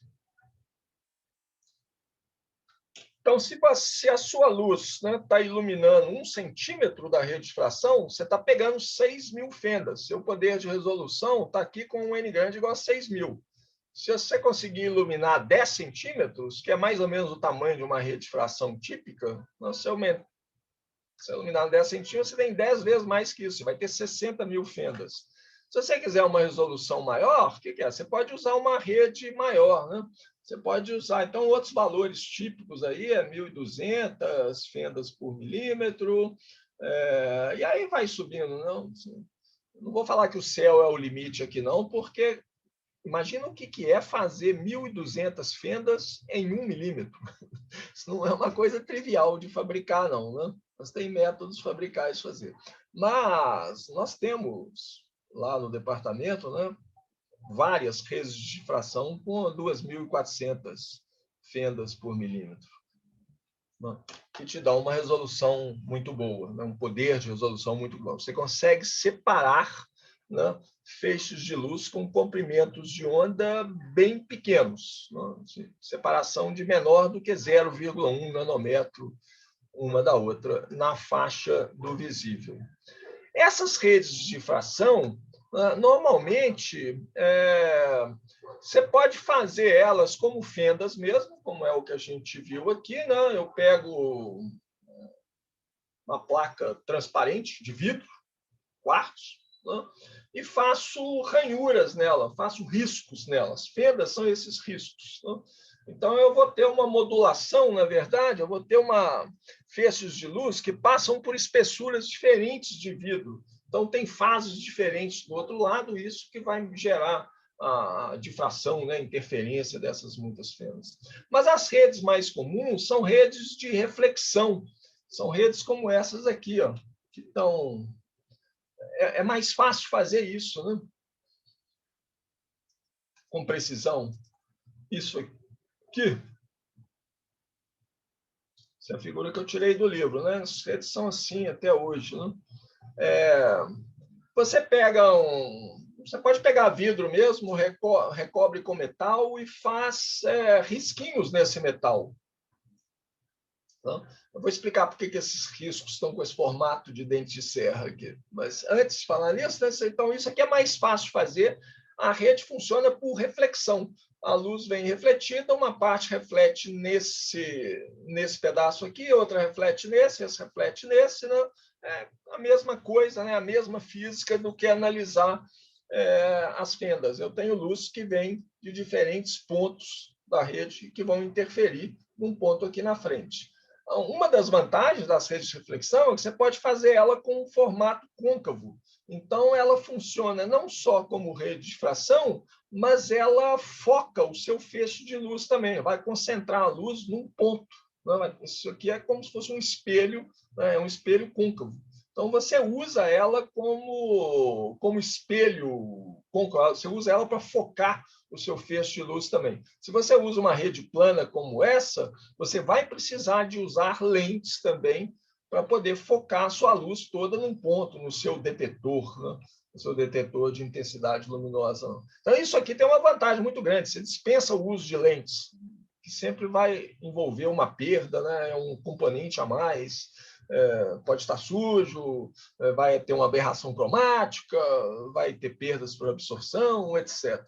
Então, se a sua luz está iluminando 1 centímetro da rede de difração, você está pegando 6.000 fendas. Seu poder de resolução está aqui com um N grande igual a 6.000. Se você conseguir iluminar 10 centímetros, que é mais ou menos o tamanho de uma rede de difração típica, se iluminar 10 centímetros, você tem 10 vezes mais que isso, você vai ter 60.000 fendas. Se você quiser uma resolução maior, o que é? Você pode usar uma rede maior, né? Você pode usar, então, outros valores típicos aí, 1.200 fendas por milímetro, e aí vai subindo, não? Não vou falar que o céu é o limite aqui, não, porque imagina o que é fazer 1.200 fendas em 1 milímetro. Isso não é uma coisa trivial de fabricar, não, né? Nós temos métodos fabricais de fazer. Mas nós temos lá no departamento, né, várias redes de difração com 2.400 fendas por milímetro, né, que te dá uma resolução muito boa, né, um poder de resolução muito bom. Você consegue separar, né, feixes de luz com comprimentos de onda bem pequenos, né, separação de menor do que 0,1 nanômetro uma da outra na faixa do visível. Essas redes de difração, normalmente, você pode fazer elas como fendas mesmo, como é o que a gente viu aqui, né? Eu pego uma placa transparente de vidro, quartzo, né? E faço ranhuras nela, faço riscos nelas. Fendas são esses riscos, né? Então, eu vou ter uma modulação, na verdade, eu vou ter feixes de luz que passam por espessuras diferentes de vidro. Então, tem fases diferentes do outro lado, isso que vai gerar a difração, né, a interferência dessas muitas fendas. Mas as redes mais comuns são redes de reflexão, são redes como essas aqui, ó, que estão... É mais fácil fazer isso, né? Com precisão. Isso aqui. Essa é a figura que eu tirei do livro, né? As redes são assim até hoje, né? Você pode pegar vidro mesmo, recobre com metal e faz risquinhos nesse metal. Então, eu vou explicar por que esses riscos estão com esse formato de dente de serra aqui. Mas antes de falar nisso, né, então isso aqui é mais fácil de fazer. A rede funciona por reflexão. A luz vem refletida, uma parte reflete nesse pedaço aqui, outra reflete nesse, essa reflete nesse, né? É a mesma coisa, né? A mesma física do que analisar as fendas. Eu tenho luz que vem de diferentes pontos da rede que vão interferir num ponto aqui na frente. Uma das vantagens das redes de reflexão é que você pode fazer ela com um formato côncavo. Então, ela funciona não só como rede de difração, mas ela foca o seu feixe de luz também, vai concentrar a luz num ponto. Isso aqui é como se fosse um espelho, né? Um espelho côncavo. Então, você usa ela como espelho côncavo, você usa ela para focar o seu feixe de luz também. Se você usa uma rede plana como essa, você vai precisar de usar lentes também para poder focar a sua luz toda num ponto, no seu detetor, né? No seu detetor de intensidade luminosa. Então, isso aqui tem uma vantagem muito grande. Você dispensa o uso de lentes, que sempre vai envolver uma perda, né? É um componente a mais, pode estar sujo, vai ter uma aberração cromática, vai ter perdas por absorção, etc.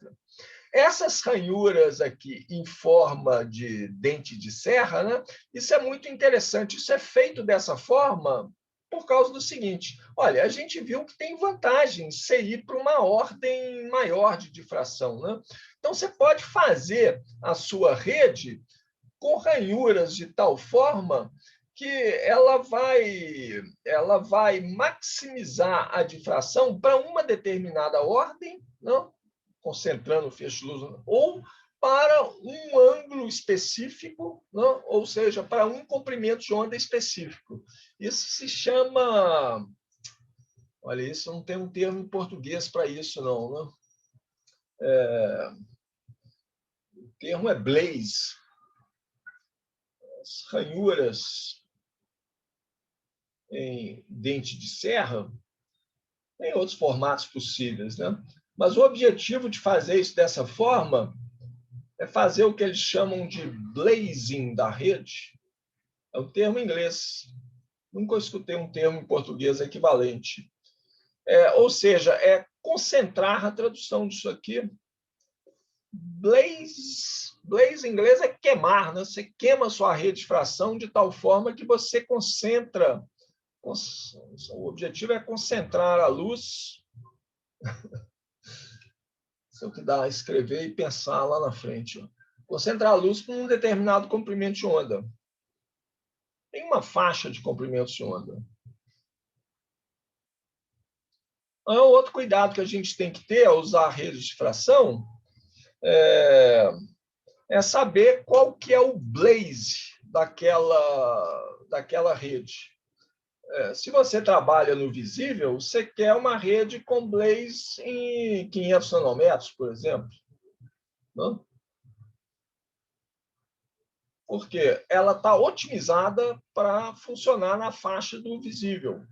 Essas ranhuras aqui em forma de dente de serra, né? Isso é muito interessante. Isso é feito dessa forma por causa do seguinte: olha, a gente viu que tem vantagem você ir para uma ordem maior de difração, né? Então, você pode fazer a sua rede com ranhuras de tal forma que ela vai maximizar a difração para uma determinada ordem, não? Concentrando o feixe de luz, ou para um ângulo específico, não? Ou seja, para um comprimento de onda específico. Isso se chama... Olha, isso não tem um termo em português para isso, não. Né? O termo é blaze. As ranhuras em dente de serra, tem outros formatos possíveis, né? Mas o objetivo de fazer isso dessa forma é fazer o que eles chamam de blazing da rede. É um termo em inglês. Nunca escutei um termo em português equivalente. Ou seja, é concentrar a tradução disso aqui. Blaze em inglês é queimar, né? Você queima a sua rede de difração de tal forma que você concentra. O objetivo é concentrar a luz. Isso é o que dá a escrever e pensar lá na frente. Ó. Concentrar a luz com um determinado comprimento de onda. Tem uma faixa de comprimento de onda. Outro cuidado que a gente tem que ter ao usar a rede de difração é saber qual que é o blaze daquela rede. Se você trabalha no visível, você quer uma rede com blaze em 500 nanômetros, por exemplo. Não? Porque ela está otimizada para funcionar na faixa do visível.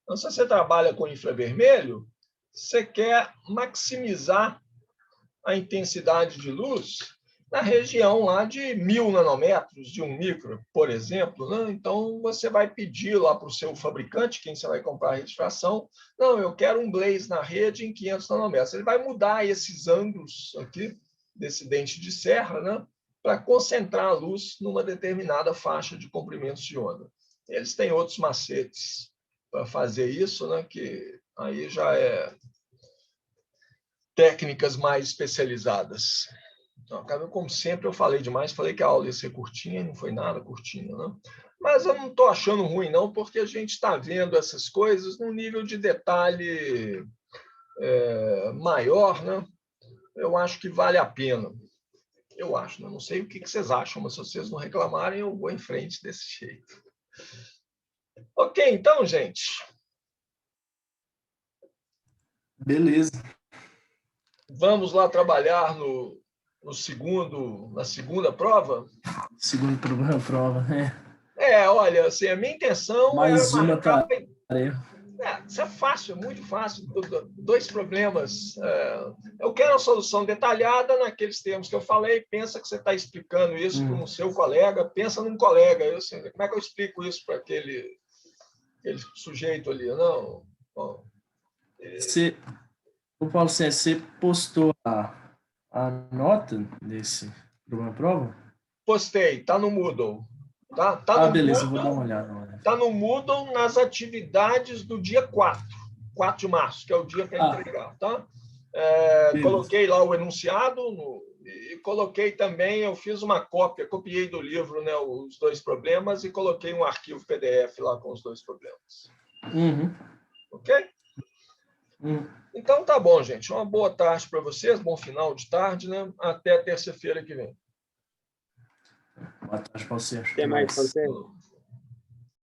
Então, se você trabalha com infravermelho, você quer maximizar a intensidade de luz na região lá de 1000 nanômetros, de 1 micro, por exemplo. Né? Então, você vai pedir lá para o seu fabricante, quem você vai comprar a rede de difração, não, eu quero um blaze na rede em 500 nanômetros. Ele vai mudar esses ângulos aqui, desse dente de serra, né? Para concentrar a luz numa determinada faixa de comprimentos de onda. Eles têm outros macetes para fazer isso, né? Que aí já é técnicas mais especializadas. Então, como sempre, eu falei demais, falei que a aula ia ser curtinha, e não foi nada curtinha, né? Mas eu não estou achando ruim, não, porque a gente está vendo essas coisas num nível de detalhe maior, né? Eu acho que vale a pena. Eu acho, né? Não sei o que vocês acham, mas se vocês não reclamarem, eu vou em frente desse jeito. Ok, então, gente. Beleza. Vamos lá trabalhar na segunda prova? Segundo prova, Olha, assim, a minha intenção mais era uma marcar... tarefa. Isso é fácil, é muito fácil. 2 problemas. Eu quero a solução detalhada naqueles termos que eu falei. Pensa que você está explicando isso para um seu colega. Pensa num colega. Assim, como é que eu explico isso para aquele sujeito ali? Não. Bom, O Paulo César, você postou a nota desse prova? Postei, está no Moodle. Tá no beleza, Moodle, vou dar uma olhada. está no Moodle nas atividades do dia 4 de março, que é o dia para entregar. Tá? Coloquei lá o enunciado e coloquei também, eu fiz uma cópia, copiei do livro, né, os 2 problemas e coloquei um arquivo PDF lá com os 2 problemas. Uhum. Ok? Então tá bom, gente. Uma boa tarde para vocês, bom final de tarde, né? Até terça-feira que vem. Boa tarde, Paulo César. Até mais, Paulo César.